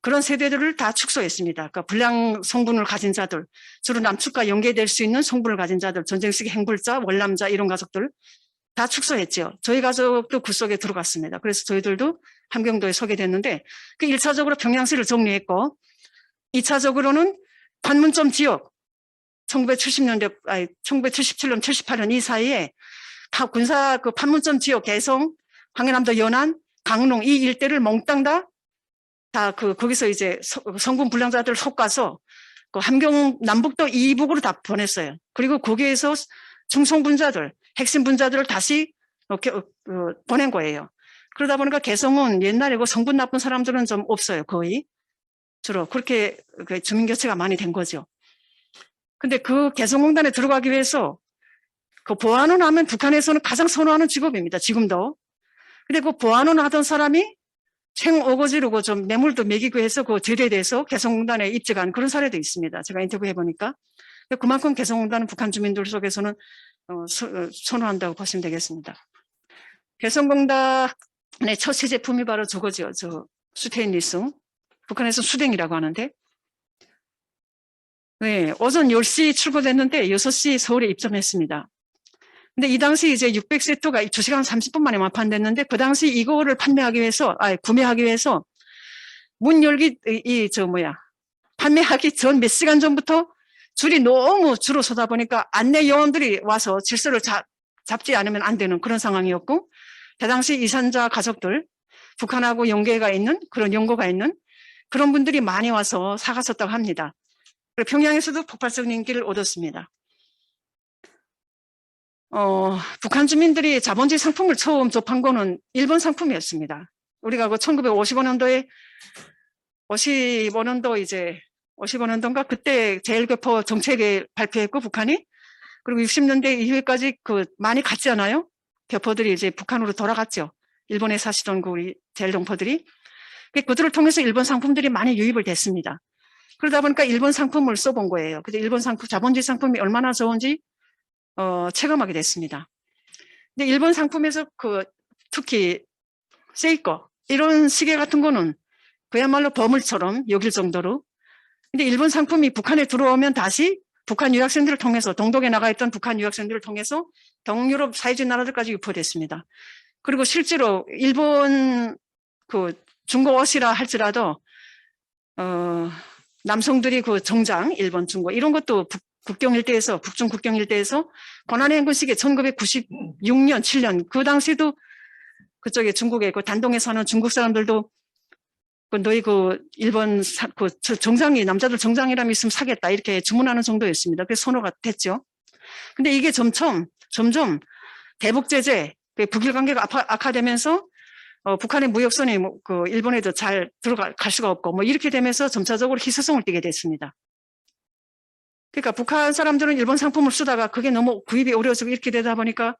그런 세대들을 다 축소했습니다. 그러니까 불량 성분을 가진 자들, 주로 남측과 연계될 수 있는 성분을 가진 자들, 전쟁 시기 행불자, 월남자 이런 가족들 다 축소했죠. 저희 가족도 그 속에 들어갔습니다. 그래서 저희들도 함경도에 서게 됐는데 그 1차적으로 평양시를 정리했고 2차적으로는 판문점 지역 1977년, 78년 이 사이에 다 군사 그 판문점 지역 개성, 황해남도 연안, 강릉 이 일대를 몽땅 다 거기서 이제 성분 불량자들을 솎아서 그 함경 남북도 이북으로 다 보냈어요. 그리고 거기에서 중성분자들, 핵심 분자들을 다시 보낸 거예요. 그러다 보니까 개성은 옛날에 그 성분 나쁜 사람들은 좀 없어요. 거의. 주로 그렇게 주민 교체가 많이 된 거죠. 근데 그 개성공단에 들어가기 위해서 그 보안원 하면 북한에서는 가장 선호하는 직업입니다. 지금도. 근데 그 보안원 하던 사람이 생어거지르고 좀 뇌물도 먹이고 해서 그 제대돼서 개성공단에 입직한 그런 사례도 있습니다. 제가 인터뷰 해보니까. 그만큼 개성공단은 북한 주민들 속에서는 선호한다고 보시면 되겠습니다. 개성공단의 첫 시제품이 바로 저거죠. 저 스테인리스. 북한에서 수댕이라고 하는데. 네, 오전 10시 출고됐는데 6시 서울에 입점했습니다. 근데 이 당시 이제 600세트가 2시간 30분 만에 완판됐는데 그 당시 이거를 구매하기 위해서 문 열기, 판매하기 전 몇 시간 전부터 줄이 너무 줄어 서다 보니까 안내 요원들이 와서 질서를 잡지 않으면 안 되는 그런 상황이었고 그 당시 이산자 가족들, 북한하고 연계가 있는 그런 연고가 있는 그런 분들이 많이 와서 사갔었다고 합니다. 그리고 평양에서도 폭발적인 인기를 얻었습니다. 북한 주민들이 자본주의 상품을 처음 접한 거는 일본 상품이었습니다. 우리가 그 1955년도에 55년도인가 그때 제일교포 정책을 발표했고 북한이 그리고 60년대 이후에까지 많이 갔지 않아요? 교포들이 이제 북한으로 돌아갔죠. 일본에 사시던 우리 제일동포들이. 그들을 통해서 일본 상품들이 많이 유입을 됐습니다. 그러다 보니까 일본 상품을 써본 거예요. 근데 일본 상품, 자본주의 상품이 얼마나 좋은지 체감하게 됐습니다. 근데 일본 상품에서 특히 세이코 이런 시계 같은 거는 그야말로 버물처럼 여길 정도로. 근데 일본 상품이 북한에 들어오면 다시 북한 유학생들을 통해서 동독에 나가 있던 북한 유학생들을 통해서 동유럽 사회주의 나라들까지 유포됐습니다. 그리고 실제로 일본 중고 옷이라 할지라도 남성들이 정장, 일본 중고 이런 것도 국경 일대에서 북중 국경 일대에서 고난의 행군 시기 1996년, 7년 그 당시도 그쪽에 중국에 단동에 사는 중국 사람들도 너희 일본 정장이 남자들 정장이라면 있으면 사겠다 이렇게 주문하는 정도였습니다. 그래서 선호가 됐죠. 근데 이게 점점 대북 제재, 북일 관계가 악화되면서 북한의 무역선이 일본에도 잘 들어갈 수가 없고 이렇게 되면서 점차적으로 희소성을 띠게 됐습니다. 그러니까 북한 사람들은 일본 상품을 쓰다가 그게 너무 구입이 어려워지고 이렇게 되다 보니까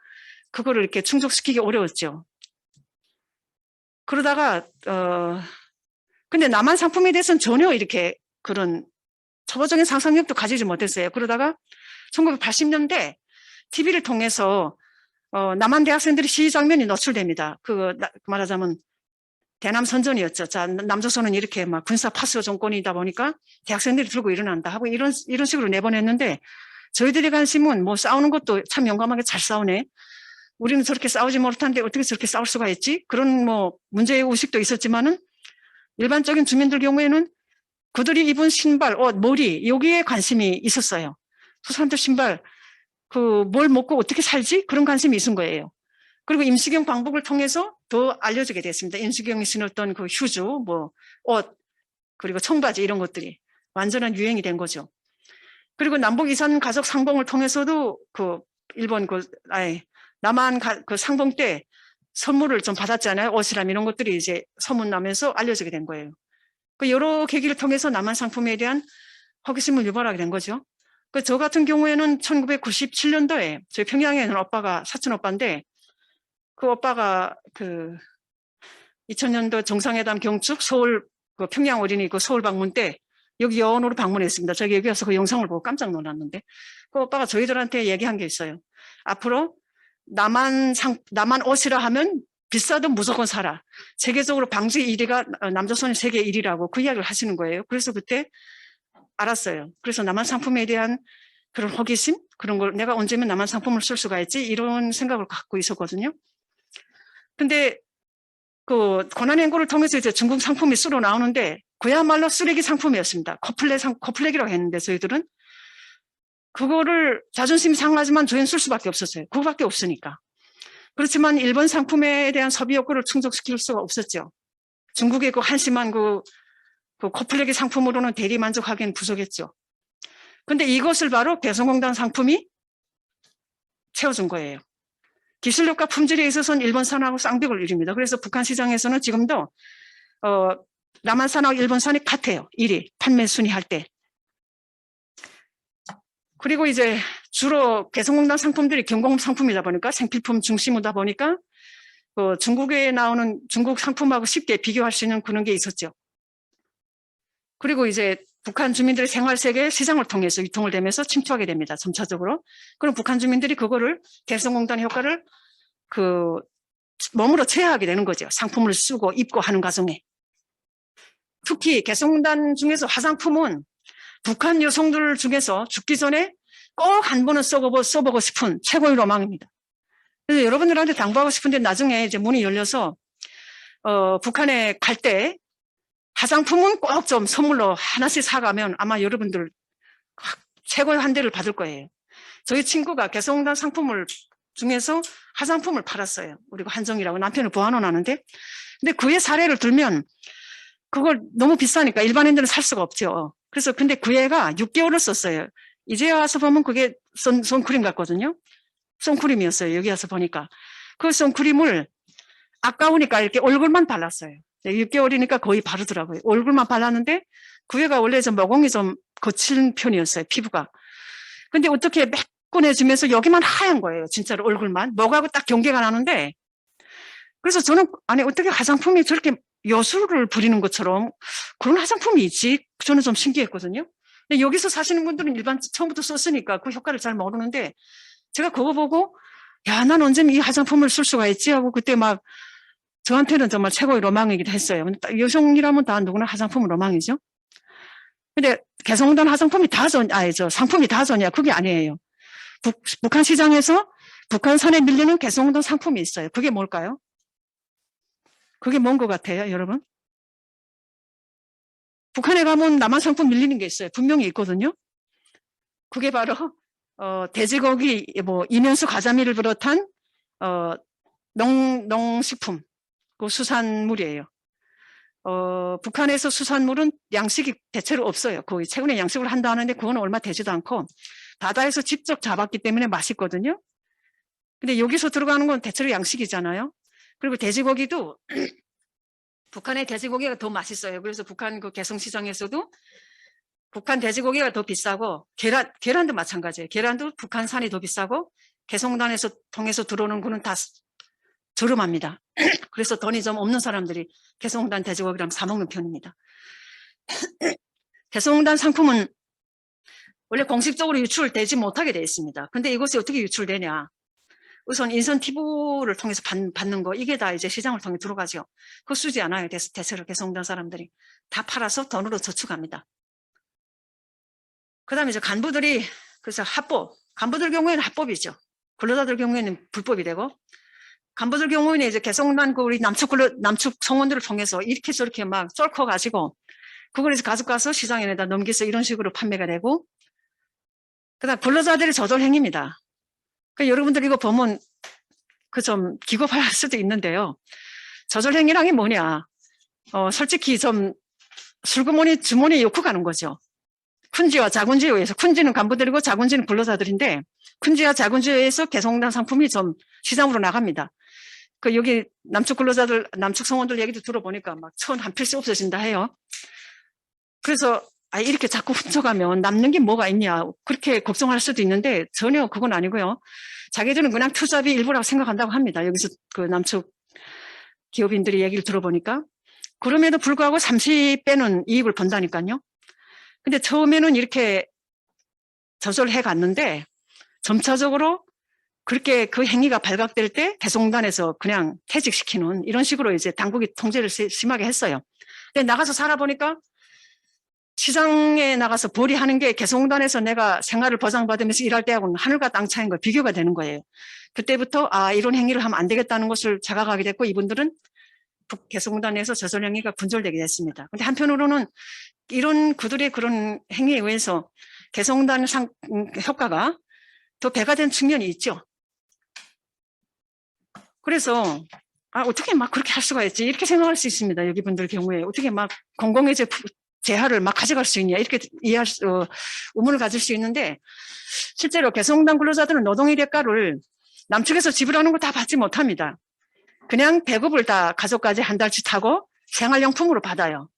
그거를 이렇게 충족시키기 어려웠죠. 그러다가 근데 남한 상품에 대해서는 전혀 이렇게 그런 초보적인 상상력도 가지지 못했어요. 그러다가 1980년대 TV를 통해서 남한 대학생들이 시위 장면이 노출됩니다. 말하자면 대남 선전이었죠. 자, 남조선은 이렇게 군사 파수어 정권이다 보니까 대학생들이 들고 일어난다 하고 이런 식으로 내보냈는데 저희들의 관심은 싸우는 것도 참 용감하게 잘 싸우네. 우리는 저렇게 싸우지 못하는데 어떻게 저렇게 싸울 수가 있지? 그런 문제의 의식도 있었지만은 일반적인 주민들 경우에는 그들이 입은 신발, 옷, 머리 여기에 관심이 있었어요. 그 사람들 신발 뭘 먹고 어떻게 살지? 그런 관심이 있은 거예요. 그리고 임수경 방북을 통해서 더 알려지게 됐습니다. 임수경이 신었던 그 휴즈, 옷, 그리고 청바지 이런 것들이 완전한 유행이 된 거죠. 그리고 남북 이산 가족 상봉을 통해서도 일본 남한 그 상봉 때 선물을 좀 받았잖아요. 옷이랑 이런 것들이 이제 소문나면서 알려지게 된 거예요. 그 여러 계기를 통해서 남한 상품에 대한 호기심을 유발하게 된 거죠. 저 같은 경우에는 1997년도에 저희 평양에 있는 오빠가 사촌 오빠인데 그 오빠가 2000년도 정상회담 경축 서울 평양 어린이 서울 방문 때 여기 여원으로 방문했습니다. 저기 여기 와서 그 영상을 보고 깜짝 놀랐는데 그 오빠가 저희들한테 얘기한 게 있어요. 앞으로 남한 옷이라 하면 비싸도 무조건 사라. 세계적으로 방지 1위가 남조선이 세계 1위라고 그 이야기를 하시는 거예요. 그래서 그때 알았어요. 그래서 남한 상품에 대한 그런 호기심, 그런 걸 내가 언제면 남한 상품을 쓸 수가 있지 이런 생각을 갖고 있었거든요. 근데 고난행군을 통해서 이제 중국 상품이 쓰러 나오는데 그야말로 쓰레기 상품이었습니다. 코플렉이라고 했는데 저희들은 그거를 자존심이 상하지만 저희는 쓸 수밖에 없었어요. 그거밖에 없으니까. 그렇지만 일본 상품에 대한 소비 욕구를 충족시킬 수가 없었죠. 중국의 한심한 코플렉의 상품으로는 대리 만족하기는 부족했죠. 근데 이것을 바로 개성공단 상품이 채워준 거예요. 기술력과 품질에 있어서는 일본 산하고 쌍벽을 이룹니다. 그래서 북한 시장에서는 지금도 남한 산하고 일본 산이 같아요. 1위 판매 순위 할 때. 그리고 이제 주로 개성공단 상품들이 경공업 상품이다 보니까 생필품 중심이다 보니까 중국에 나오는 중국 상품하고 쉽게 비교할 수 있는 그런 게 있었죠. 그리고 이제 북한 주민들의 생활 세계 시장을 통해서 유통을 되면서 침투하게 됩니다. 점차적으로. 그럼 북한 주민들이 그거를 개성공단의 효과를 몸으로 체화하게 되는 거죠. 상품을 쓰고 입고 하는 과정에. 특히 개성공단 중에서 화장품은 북한 여성들 중에서 죽기 전에 꼭 한 번은 써보고 싶은 최고의 로망입니다. 그래서 여러분들한테 당부하고 싶은데 나중에 이제 문이 열려서 북한에 갈 때 화장품은 꼭 좀 선물로 하나씩 사가면 아마 여러분들 최고의 환대를 받을 거예요. 저희 친구가 개성공단 상품을 중에서 화장품을 팔았어요. 우리가 한정이라고 남편을 보완원 하는데 근데 그의 사례를 들면 그걸 너무 비싸니까 일반인들은 살 수가 없죠. 그래서 근데 그 애가 6개월을 썼어요. 이제 와서 보면 그게 선크림 같거든요. 선크림이었어요. 여기 와서 보니까. 그 선크림을 아까우니까 이렇게 얼굴만 발랐어요. 6개월이니까 거의 바르더라고요. 얼굴만 발랐는데 그 애가 원래 좀 모공이 좀 거친 편이었어요. 피부가. 근데 어떻게 매끈해지면서 여기만 하얀 거예요. 진짜로 얼굴만. 목하고 딱 경계가 나는데 그래서 저는 아니 어떻게 화장품이 저렇게 여술을 부리는 것처럼 그런 화장품이 있지? 저는 좀 신기했거든요. 근데 여기서 사시는 분들은 일반 처음부터 썼으니까 그 효과를 잘 모르는데 제가 그거 보고 야, 난 언제면 이 화장품을 쓸 수가 있지? 하고 그때 막 저한테는 정말 최고의 로망이기도 했어요. 여성이라면 다 누구나 화장품은 로망이죠. 근데 개성공단 화장품이 상품이 다 전이야. 그게 아니에요. 북한 시장에서 북한산에 밀리는 개성공단 상품이 있어요. 그게 뭘까요? 그게 뭔 것 같아요, 여러분? 북한에 가면 남한 상품 밀리는 게 있어요. 분명히 있거든요. 그게 바로 돼지고기, 이면수 가자미를 비롯한 농식품, 그 수산물이에요. 북한에서 수산물은 양식이 대체로 없어요. 거의 최근에 양식을 한다 하는데 그건 얼마 되지도 않고 바다에서 직접 잡았기 때문에 맛있거든요. 근데 여기서 들어가는 건 대체로 양식이잖아요. 그리고 돼지고기도 북한의 돼지고기가 더 맛있어요. 그래서 북한 그 개성시장에서도 북한 돼지고기가 더 비싸고 계란도 마찬가지예요. 계란도 북한산이 더 비싸고 개성공단에서 통해서 들어오는 거는 다 저렴합니다. 그래서 돈이 좀 없는 사람들이 개성공단 돼지고기랑 사 먹는 편입니다. 개성공단 상품은 원래 공식적으로 유출되지 못하게 되어 있습니다. 근데 이것이 어떻게 유출되냐? 우선 인센티브를 통해서 받는 거 이게 다 이제 시장을 통해 들어가죠. 그거 쓰지 않아요. 대체로 개성공단 사람들이 다 팔아서 돈으로 저축합니다. 그다음에 이제 간부들이 그래서 간부들 경우에는 합법이죠. 근로자들 경우에는 불법이 되고 간부들 경우에는 이제 개성공단 우리 남측 성원들을 통해서 이렇게 저렇게 막 쫄커 가지고 그걸 이제 가져가서 시장에다 넘겨서 이런 식으로 판매가 되고 그다음 근로자들의 저돌 행위입니다. 그 여러분들 이거 보면 그 좀 기겁할 수도 있는데요. 저절행위란 게 뭐냐? 솔직히 좀 슬그머니 주머니에 넣고 가는 거죠. 쿤지와 자군지에 의해서, 쿤지는 간부들이고 자군지는 근로자들인데, 쿤지와 자군지에 의해서 개성공단 상품이 좀 시장으로 나갑니다. 그 여기 남측 근로자들, 남측 성원들 얘기도 들어보니까 막 천 한 필씩 없어진다 해요. 그래서 이렇게 자꾸 훔쳐가면 남는 게 뭐가 있냐 그렇게 걱정할 수도 있는데 전혀 그건 아니고요. 자기들은 그냥 투자비 일부라고 생각한다고 합니다. 여기서 그 남측 기업인들이 얘기를 들어보니까. 그럼에도 불구하고 30배는 이익을 번다니까요. 근데 처음에는 이렇게 저절해 갔는데 점차적으로 그렇게 그 행위가 발각될 때 개성공단에서 그냥 퇴직시키는 이런 식으로 이제 당국이 통제를 심하게 했어요. 근데 나가서 살아보니까 시장에 나가서 벌이하는 게 개성공단에서 내가 생활을 보장받으면서 일할 때하고는 하늘과 땅 차이인 거 비교가 되는 거예요. 그때부터 이런 행위를 하면 안 되겠다는 것을 자각하게 됐고 이분들은 개성공단에서 저절 행위가 분절되게 됐습니다. 근데 한편으로는 이런 그들의 그런 행위에 의해서 개성공단 효과가 더 배가 된 측면이 있죠. 그래서 어떻게 막 그렇게 할 수가 있지 이렇게 생각할 수 있습니다. 여기 분들 경우에 어떻게 막 공공의 재화를 막 가져갈 수 있냐 이렇게 의문을 가질 수 있는데 실제로 개성공단 근로자들은 노동의 대가를 남측에서 지불하는 걸 다 받지 못합니다. 그냥 배급을 다 가족까지 한 달치 하고 생활용품으로 받아요.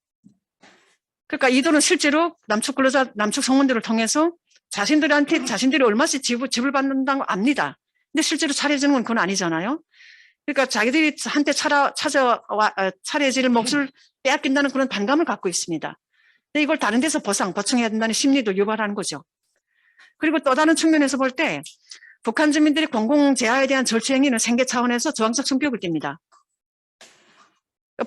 그러니까 이 돈은 실제로 남측 근로자, 남측 성원들을 통해서 자신들이 얼마씩 지불받는다고 압니다. 근데 실제로 차려주는 건 그건 아니잖아요. 그러니까 자기들이 한테 차려질 몫을 빼앗긴다는 그런 반감을 갖고 있습니다. 근데 이걸 다른 데서 보충해야 된다는 심리도 유발하는 거죠. 그리고 또 다른 측면에서 볼 때 북한 주민들이 공공재화에 대한 절취행위는 생계 차원에서 저항적 성격을 띱니다.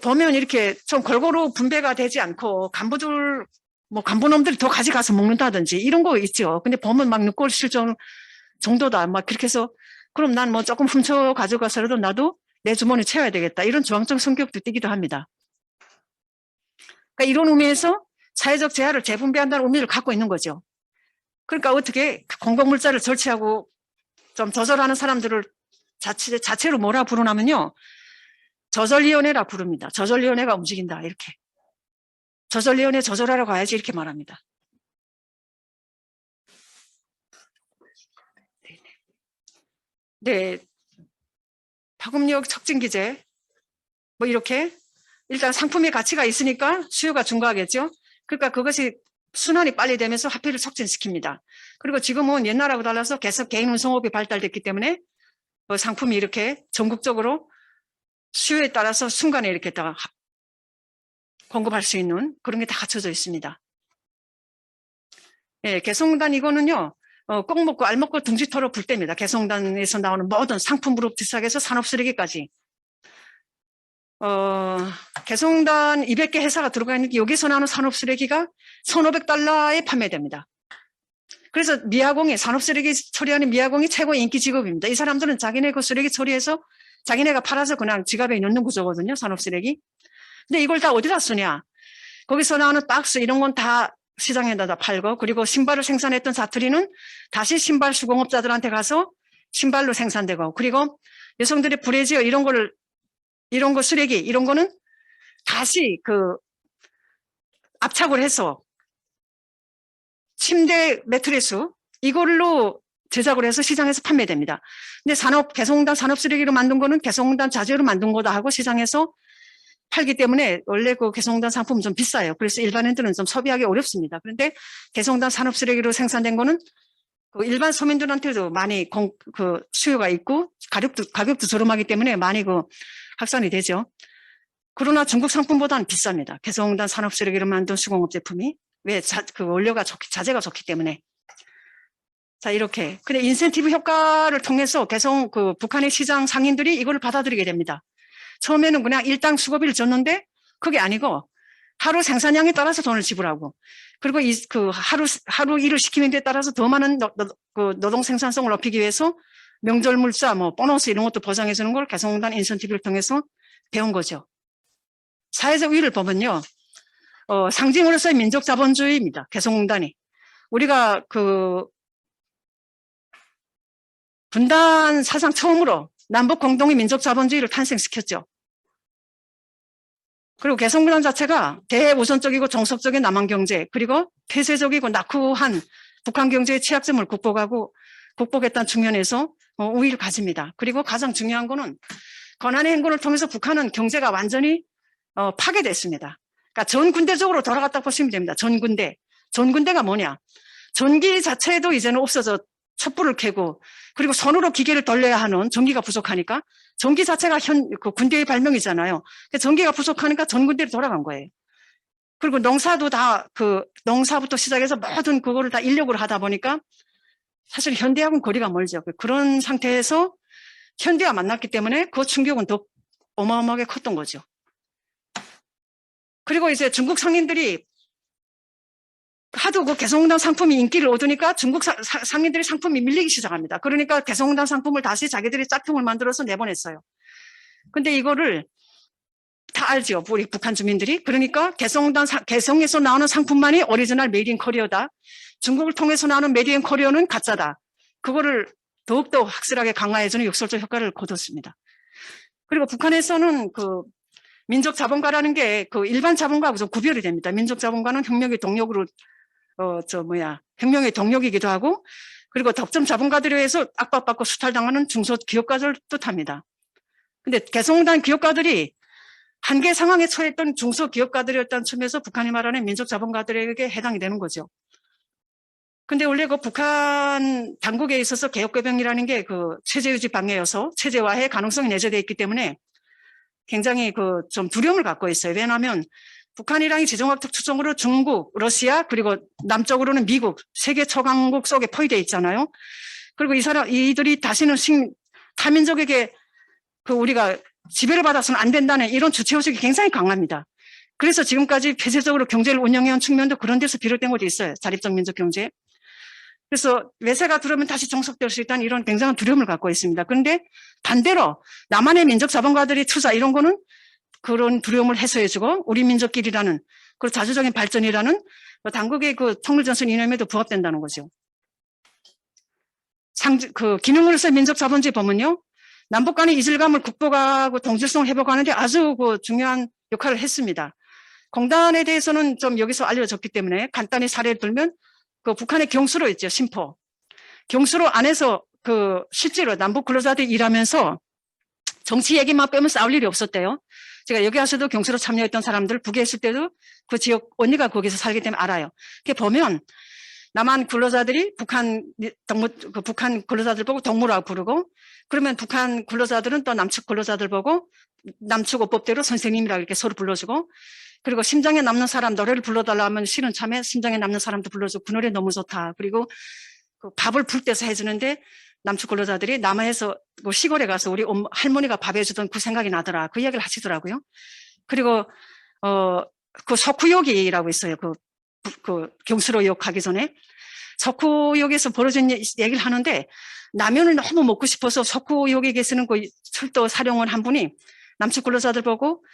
보면 이렇게 좀 골고루 분배가 되지 않고 간부들, 간부놈들이 더 가져가서 먹는다든지 이런 거 있죠. 근데 보면 막 늑골 실종 정도다. 막 그렇게 해서 그럼 난 조금 훔쳐 가져가서라도 나도 내 주머니 채워야 되겠다. 이런 저항적 성격도 띠기도 합니다. 그러니까 이런 의미에서 사회적 재화를 재분배한다는 의미를 갖고 있는 거죠. 그러니까 어떻게 공공물자를 절취하고 좀 조절하는 사람들을 자체로 뭐라 부르냐면요. 조절위원회라 부릅니다. 조절위원회가 움직인다. 이렇게. 조절위원회 조절하러 가야지 이렇게 말합니다. 네. 파급력 촉진기제. 이렇게. 일단 상품의 가치가 있으니까 수요가 증가하겠죠. 그러니까 그것이 순환이 빨리 되면서 화폐를 촉진시킵니다. 그리고 지금은 옛날하고 달라서 계속 개인 운송업이 발달됐기 때문에 상품이 이렇게 전국적으로 수요에 따라서 순간에 이렇게 다 공급할 수 있는 그런 게 다 갖춰져 있습니다. 예, 개성공단 이거는요, 꼭 먹고 알 먹고 둥지토록 불 때입니다. 개성공단에서 나오는 모든 상품부터 시작해서 산업쓰레기까지. 개성공단 200개 회사가 들어가 있는데 여기서 나오는 산업쓰레기가 $1,500에 판매됩니다. 그래서 미화공이 산업쓰레기 처리하는 미화공이 최고 인기 직업입니다. 이 사람들은 자기네 그 쓰레기 처리해서 자기네가 팔아서 그냥 지갑에 넣는 구조거든요. 산업쓰레기. 근데 이걸 다 어디다 쓰냐. 거기서 나오는 박스 이런 건 다 시장에다 팔고 그리고 신발을 생산했던 사투리는 다시 신발 수공업자들한테 가서 신발로 생산되고 그리고 여성들의 브래지어 이런 거 쓰레기 이런 거는 다시 압착을 해서 침대 매트리스 이걸로 제작을 해서 시장에서 판매됩니다. 근데 개성공단 산업쓰레기로 만든 거는 개성공단 자재로 만든 거다 하고 시장에서 팔기 때문에 원래 그 개성공단 상품은 좀 비싸요. 그래서 일반인들은 좀 소비하기 어렵습니다. 그런데 개성공단 산업쓰레기로 생산된 거는 일반 서민들한테도 많이 수요가 있고 가격도 저렴하기 때문에 많이 확산이 되죠. 그러나 중국 상품보다는 비쌉니다. 개성공단 산업쓰레기로 만든 수공업 제품이. 왜? 원료가 자재가 좋기 때문에. 자, 이렇게. 근데 인센티브 효과를 통해서 북한의 시장 상인들이 이걸 받아들이게 됩니다. 처음에는 그냥 일당 수고비를 줬는데 그게 아니고 하루 생산량에 따라서 돈을 지불하고 그리고 하루 일을 시키는 데 따라서 더 많은 노동 생산성을 높이기 위해서 명절 물자, 보너스 이런 것도 보장해 주는 걸 개성공단 인센티브를 통해서 배운 거죠. 사회적 위를 보면요. 상징으로서의 민족 자본주의입니다. 개성공단이. 우리가 분단 사상 처음으로 남북 공동의 민족 자본주의를 탄생시켰죠. 그리고 개성분단 자체가 대우선적이고 정석적인 남한 경제, 그리고 폐쇄적이고 낙후한 북한 경제의 취약점을 극복했다는 측면에서 우위를 가집니다. 그리고 가장 중요한 거는 권한의 행군을 통해서 북한은 경제가 완전히 파괴됐습니다. 그러니까 전군대적으로 돌아갔다 보시면 됩니다. 전군대. 전군대가 뭐냐? 전기 자체도 이제는 없어져 촛불을 켜고, 그리고 손으로 기계를 돌려야 하는 전기가 부족하니까, 전기 자체가 그 군대의 발명이잖아요. 전기가 부족하니까 전군대로 돌아간 거예요. 그리고 농사도 다 농사부터 시작해서 모든 그거를 다 인력으로 하다 보니까 사실 현대하고는 거리가 멀죠. 그런 상태에서 현대와 만났기 때문에 그 충격은 더 어마어마하게 컸던 거죠. 그리고 이제 중국 상인들이 하도 그 개성공단 상품이 인기를 얻으니까 중국 상인들의 상품이 밀리기 시작합니다. 그러니까 개성공단 상품을 다시 자기들이 짝퉁을 만들어서 내보냈어요. 근데 이거를 다 알죠, 우리 북한 주민들이. 그러니까 개성에서 나오는 상품만이 오리지널 메이드 인 코리아다. 중국을 통해서 나오는 메이드 인 코리아는 가짜다. 그거를 더욱더 확실하게 강화해주는 역설적 효과를 거뒀습니다. 그리고 북한에서는 그 민족 자본가라는 게 그 일반 자본가하고 좀 구별이 됩니다. 민족 자본가는 혁명의 동력으로 혁명의 동력이기도 하고, 그리고 덕점 자본가들에 의해서 압박받고 수탈당하는 중소기업가들을 뜻합니다. 근데 개성공단 기업가들이 한계 상황에 처했던 중소기업가들이었다는 측면에서 북한이 말하는 민족 자본가들에게 해당이 되는 거죠. 근데 원래 그 북한 당국에 있어서 개혁개방이라는 게 그 체제 유지 방해여서 체제화의 가능성이 내재되어 있기 때문에 굉장히 그 좀 두려움을 갖고 있어요. 왜냐하면 북한이랑이 지정학적 추정으로 중국, 러시아, 그리고 남쪽으로는 미국, 세계 초강국 속에 포위되어 있잖아요. 그리고 이들이 다시는 타민족에게 그 우리가 지배를 받아서는 안 된다는 이런 주체의식이 굉장히 강합니다. 그래서 지금까지 폐쇄적으로 경제를 운영해온 측면도 그런 데서 비롯된 것도 있어요. 자립적 민족 경제. 그래서 외세가 들어오면 다시 종속될 수 있다는 이런 굉장한 두려움을 갖고 있습니다. 그런데 반대로 남한의 민족 자본가들이 투자 이런 거는 그런 두려움을 해소해주고 우리 민족끼리라는 그 자주적인 발전이라는 당국의 그 통일전선 이념에도 부합된다는 거죠. 그 기능으로서의 민족 자본주의 보면요, 남북 간의 이질감을 극복하고 동질성을 회복하는데 아주 그 중요한 역할을 했습니다. 공단에 대해서는 좀 여기서 알려졌기 때문에 간단히 사례를 들면 그 북한의 경수로 있죠, 신포. 경수로 안에서 그 실제로 남북 근로자들이 일하면서 정치 얘기만 빼면 싸울 일이 없었대요. 제가 여기 와서도 경수로 참여했던 사람들, 북에 있을 때도 그 지역 언니가 거기서 살기 때문에 알아요. 이렇게 보면 남한 근로자들이 북한 근로자들 보고 동무라고 부르고, 그러면 북한 근로자들은 또 남측 근로자들 보고 남측 어법대로 선생님이라고 이렇게 서로 불러주고, 그리고 심장에 남는 사람 노래를 불러달라 하면 실은 참에 심장에 남는 사람도 불러주고 그 노래 너무 좋다. 그리고 그 밥을 불 때서 해주는데 남측 근로자들이 남해에서 그 시골에 가서 우리 할머니가 밥 해주던 그 생각이 나더라. 그 이야기를 하시더라고요. 그리고 그 석후역이라고 있어요. 그 경수로역 가기 전에 석후역에서 벌어진 얘기를 하는데, 라면을 너무 먹고 싶어서 석후역에 계시는 그 철도 사령원 한 분이 남측 근로자들 보고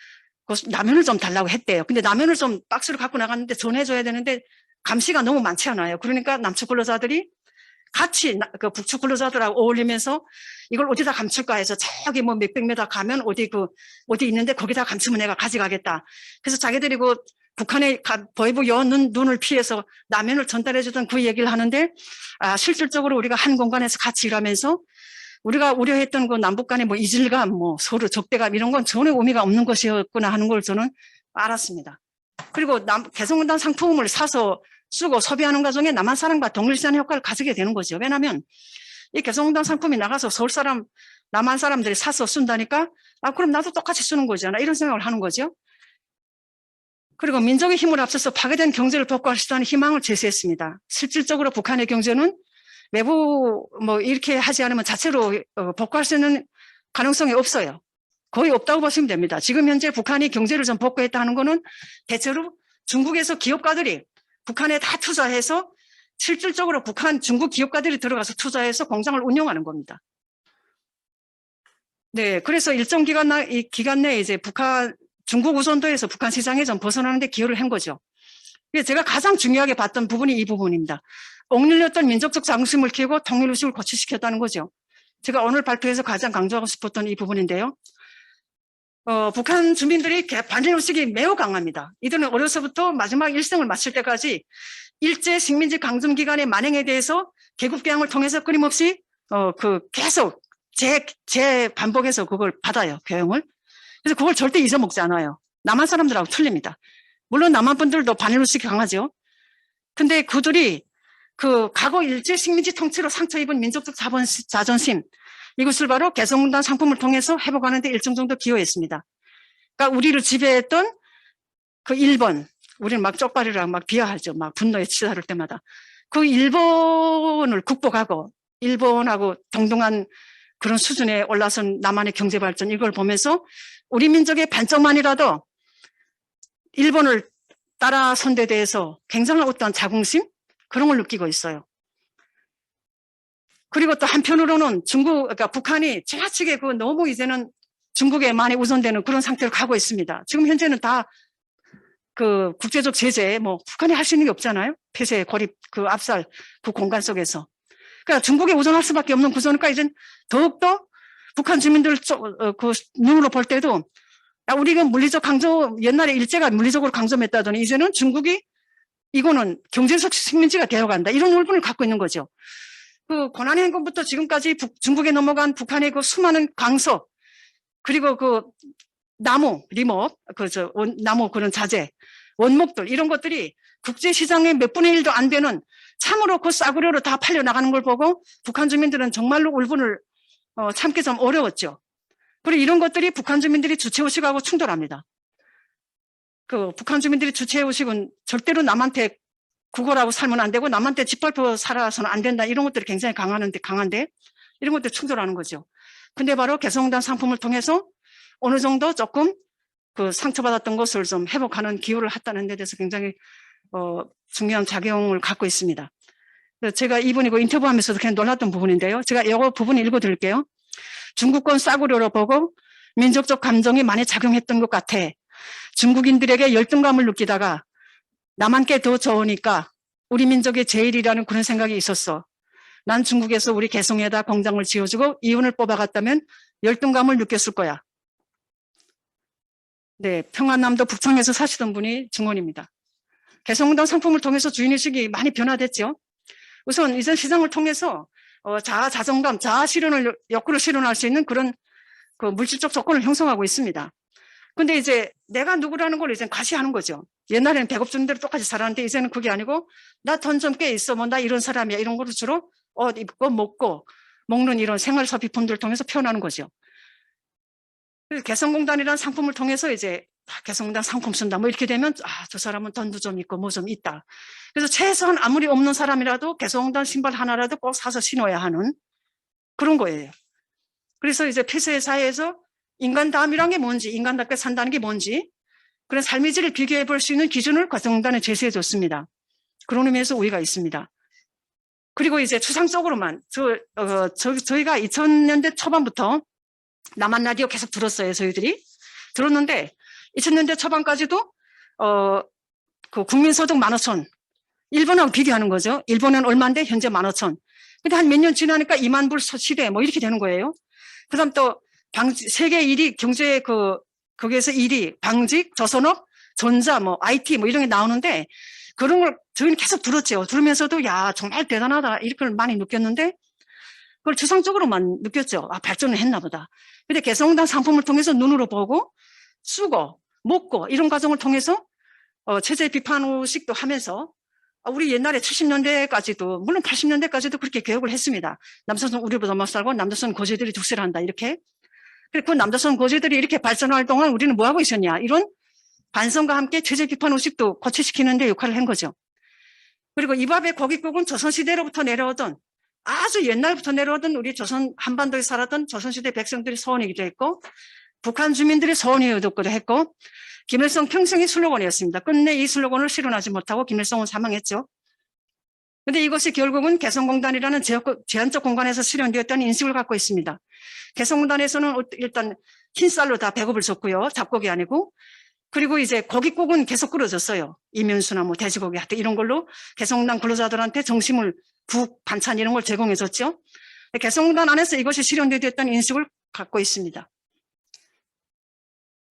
그 라면을 좀 달라고 했대요. 근데 라면을 좀 박스로 갖고 나갔는데 전해줘야 되는데 감시가 너무 많지 않아요. 그러니까 남측 근로자들이 같이 그 북측 근로자들하고 어울리면서 이걸 어디다 감출까 해서 저기 뭐 몇백 미터 가면 어디 있는데 거기다 감추면 내가 가져가겠다. 그래서 자기들이 그 북한의 보이부 여 눈을 피해서 라면을 전달해주던 그 얘기를 하는데, 실질적으로 우리가 한 공간에서 같이 일하면서 우리가 우려했던 그 남북 간의 뭐 이질감, 뭐 서로 적대감 이런 건 전혀 의미가 없는 것이었구나 하는 걸 저는 알았습니다. 그리고 개성공단 상품을 사서 쓰고 소비하는 과정에 남한 사람과 동일시하는 효과를 가지게 되는 거죠. 왜냐하면 이 개성공단 상품이 나가서 서울 사람, 남한 사람들이 사서 쓴다니까, 그럼 나도 똑같이 쓰는 거잖아. 이런 생각을 하는 거죠. 그리고 민족의 힘을 앞서서 파괴된 경제를 복구할 수 있다는 희망을 제시했습니다. 실질적으로 북한의 경제는 외부 뭐 이렇게 하지 않으면 자체로 복구할 수 있는 가능성이 없어요. 거의 없다고 보시면 됩니다. 지금 현재 북한이 경제를 좀 복구했다는 거는 대체로 중국에서 기업가들이 북한에 다 투자해서 실질적으로 중국 기업가들이 들어가서 투자해서 공장을 운영하는 겁니다. 네, 그래서 일정 기간 내에 이제 중국 우선도에서 북한 시장에 좀 벗어나는데 기여를 한 거죠. 제가 가장 중요하게 봤던 부분이 이 부분입니다. 억눌렸던 민족적 자긍심을 키우고 통일의식을 고취시켰다는 거죠. 제가 오늘 발표에서 가장 강조하고 싶었던 이 부분인데요. 북한 주민들이 반일의식이 매우 강합니다. 이들은 어려서부터 마지막 일생을 마칠 때까지 일제 식민지 강점 기간의 만행에 대해서 개국개항을 통해서 끊임없이 계속 반복해서 그걸 받아요, 교육을. 그래서 그걸 절대 잊어먹지 않아요. 남한 사람들하고 틀립니다. 물론 남한 분들도 반일의식이 강하죠. 근데 그들이 그 과거 일제 식민지 통치로 상처 입은 민족적 자존심, 이것을 바로 개성공단 상품을 통해서 회복하는 데 일정 정도 기여했습니다. 그러니까 우리를 지배했던 그 일본, 우리는 막 쪽발이랑 막 비하하죠. 막 분노에 치달을 때마다. 그 일본을 극복하고 일본하고 동등한 그런 수준에 올라선 남한의 경제 발전, 이걸 보면서 우리 민족의 반쪽만이라도 일본을 따라선 데 대해서 굉장한 어떤 자긍심, 그런 걸 느끼고 있어요. 그리고 또 한편으로는 그러니까 북한이 지나치게 너무 이제는 중국에 많이 우선되는 그런 상태로 가고 있습니다. 지금 현재는 다 국제적 제재, 북한이 할 수 있는 게 없잖아요. 폐쇄, 고립, 압살, 공간 속에서. 그러니까 중국에 우선할 수밖에 없는 구조니까 이제 더욱더 북한 주민들 눈으로 볼 때도 우리가 물리적 강조, 옛날에 일제가 물리적으로 강점했다더니 이제는 중국이 이거는 경제적 식민지가 되어간다. 이런 울분을 갖고 있는 거죠. 고난의 행군부터 지금까지 중국에 넘어간 북한의 수많은 강서, 그리고 나무, 리목, 나무 그런 자재, 원목들, 이런 것들이 국제시장의 몇 분의 1도 안 되는 참으로 싸구려로 다 팔려나가는 걸 보고 북한 주민들은 정말로 울분을 참기 좀 어려웠죠. 그리고 이런 것들이 북한 주민들이 주체의식하고 충돌합니다. 북한 주민들이 주체의식은 절대로 남한테 구걸하고 살면 안 되고 남한테 짓밟고 살아서는 안 된다. 이런 것들이 굉장히 강한데 이런 것들 충돌하는 거죠. 근데 바로 개성공단 상품을 통해서 어느 정도 조금 상처받았던 것을 좀 회복하는 기여를 했다는 데 대해서 굉장히 중요한 작용을 갖고 있습니다. 제가 이분이 인터뷰하면서도 그냥 놀랐던 부분인데요. 제가 이거 부분 읽어드릴게요. 중국권 싸구려로 보고 민족적 감정이 많이 작용했던 것 같아. 중국인들에게 열등감을 느끼다가 남한께 더 좋으니까 우리 민족의 제일이라는 그런 생각이 있었어. 난 중국에서 우리 개성에다 공장을 지어주고 이윤을 뽑아갔다면 열등감을 느꼈을 거야. 네, 평안남도 북청에서 사시던 분이 증언입니다. 개성공단 상품을 통해서 주인의식이 많이 변화됐죠. 우선 이전 시장을 통해서 자아 자존감, 자아 실현을 역구를 실현할 수 있는 그런 물질적 조건을 형성하고 있습니다. 근데 이제 내가 누구라는 걸 이제 과시하는 거죠. 옛날에는 배급 주는 대로 똑같이 살았는데 이제는 그게 아니고 나 돈 좀 꽤 있어, 나 이런 사람이야, 이런 거를 주로 옷 입고 먹고 먹는 이런 생활 소비품들을 통해서 표현하는 거죠. 그래서 개성공단이라는 상품을 통해서 이제 개성공단 상품 쓴다 이렇게 되면 저 사람은 돈도 좀 있고 뭐 좀 있다. 그래서 최소한 아무리 없는 사람이라도 개성공단 신발 하나라도 꼭 사서 신어야 하는 그런 거예요. 그래서 이제 폐쇄 사회에서 인간다움이란 게 뭔지, 인간답게 산다는 게 뭔지, 그런 삶의 질을 비교해 볼 수 있는 기준을 개성공단에 제시해 줬습니다. 그런 의미에서 우위가 있습니다. 그리고 이제 추상적으로만 저희가 2000년대 초반부터 남한 라디오 계속 들었어요. 저희들이 들었는데 2000년대 초반까지도 국민소득 15,000, 일본하고 비교하는 거죠. 일본은 얼마인데 현재 15,000. 근데 한 몇 년 지나니까 2만 불 시대 이렇게 되는 거예요. 그다음 또 세계 1위 경제 거기에서 1위 방직, 조선업, 전자, IT 이런 게 나오는데 그런 걸 저희는 계속 들었죠. 들으면서도 야 정말 대단하다 이렇게 많이 느꼈는데 그걸 추상적으로만 느꼈죠. 발전을 했나 보다. 근데 개성공단 상품을 통해서 눈으로 보고 쓰고 먹고 이런 과정을 통해서 체제 비판 의식도 하면서 우리 옛날에 70년대까지도 물론 80년대까지도 그렇게 교육을 했습니다. 남조선 우리보다 못 살고 남조선 고제들이 독실한다 이렇게. 그리고 그 남조선 고제들이 이렇게 발전할 동안 우리는 뭐 하고 있었냐 이런 반성과 함께 체제 비판 의식도 고취시키는 데 역할을 한 거죠. 그리고 이 밥의 고깃국은 조선시대로부터 내려오던 아주 옛날부터 내려오던 우리 조선 한반도에 살았던 조선시대 백성들의 소원이기도 했고 북한 주민들의 소원이기도 했고 김일성 평생의 슬로건이었습니다. 끝내 이 슬로건을 실현하지 못하고 김일성은 사망했죠. 그런데 이것이 결국은 개성공단이라는 제한적 공간에서 실현되었다는 인식을 갖고 있습니다. 개성공단에서는 일단 흰쌀로 다 배급을 줬고요. 잡곡이 아니고. 그리고 이제 고깃국은 계속 끓여줬어요. 이면수나 돼지고기 하여튼 이런 걸로 개성공단 근로자들한테 점심을 국, 반찬 이런 걸 제공해 줬죠. 개성공단 안에서 이것이 실현되었다는 인식을 갖고 있습니다.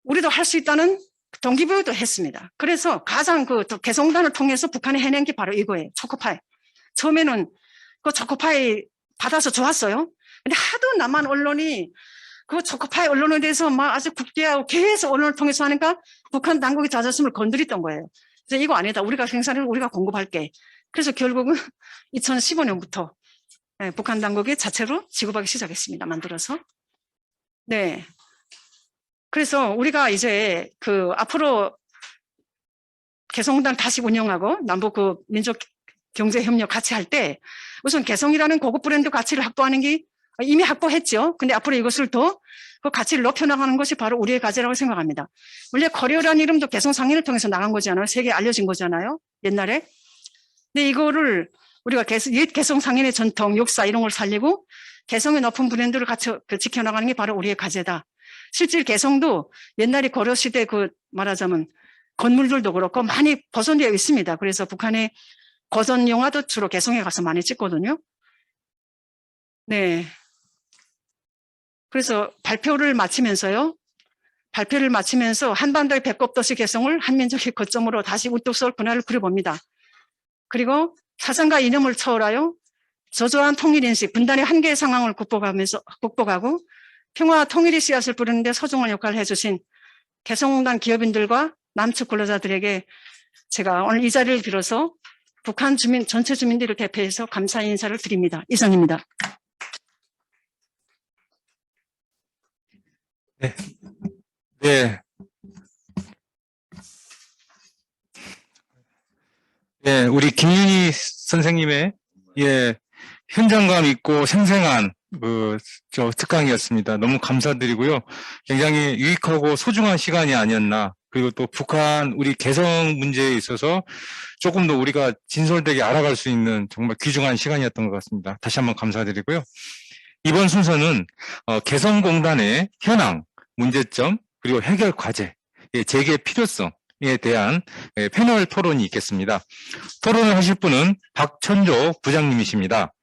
우리도 할 수 있다는 동기부여도 했습니다. 그래서 가장 그 개성공단을 통해서 북한이 해낸 게 바로 이거예요. 초코파이. 처음에는 그 초코파이 받아서 좋았어요. 근데 하도 남한 언론이 그 초코파이 언론에 대해서 막 아주 국대하고 계속 언론을 통해서 하니까 북한 당국의 자존심을 건드렸던 거예요. 그래서 이거 아니다. 우리가 생산을 우리가 공급할게. 그래서 결국은 2015년부터 북한 당국이 자체로 지급하기 시작했습니다. 만들어서. 네. 그래서 우리가 이제 그 앞으로 개성공단 다시 운영하고 남북 그 민족 경제 협력 같이 할 때 우선 개성이라는 고급 브랜드 가치를 확보하는 게 이미 확보했죠. 근데 앞으로 이것을 더 그 가치를 높여나가는 것이 바로 우리의 과제라고 생각합니다. 원래 커리어라는 이름도 개성 상인을 통해서 나간 거잖아요. 세계에 알려진 거잖아요. 옛날에. 근데 이거를 우리가 옛 개성 상인의 전통, 역사 이런 걸 살리고 개성의 높은 브랜드를 같이 지켜나가는 게 바로 우리의 과제다. 실제 개성도 옛날에 고려시대 그 말하자면 건물들도 그렇고 많이 보존되어 있습니다. 그래서 북한의 고전 영화도 주로 개성에 가서 많이 찍거든요. 네. 그래서 발표를 마치면서 한반도의 배꼽도시 개성을 한민족의 거점으로 다시 우뚝 설 그날을 그려봅니다. 그리고 사상과 이념을 초월하여 저조한 통일인식, 분단의 한계의 상황을 극복하고 평화와 통일의 씨앗을 뿌리는데 소중한 역할을 해주신 개성공단 기업인들과 남측 근로자들에게 제가 오늘 이 자리를 빌어서 북한 주민, 전체 주민들을 대표해서 감사의 인사를 드립니다. 이상입니다. 네. 네, 우리 김윤희 선생님의 현장감 있고 생생한 특강이었습니다. 너무 감사드리고요. 굉장히 유익하고 소중한 시간이 아니었나. 그리고 또 북한 우리 개성 문제에 있어서 조금 더 우리가 진솔되게 알아갈 수 있는 정말 귀중한 시간이었던 것 같습니다. 다시 한번 감사드리고요. 이번 순서는 개성공단의 현황, 문제점, 그리고 해결 과제, 재개 필요성에 대한 패널 토론이 있겠습니다. 토론을 하실 분은 박천조 부장님이십니다.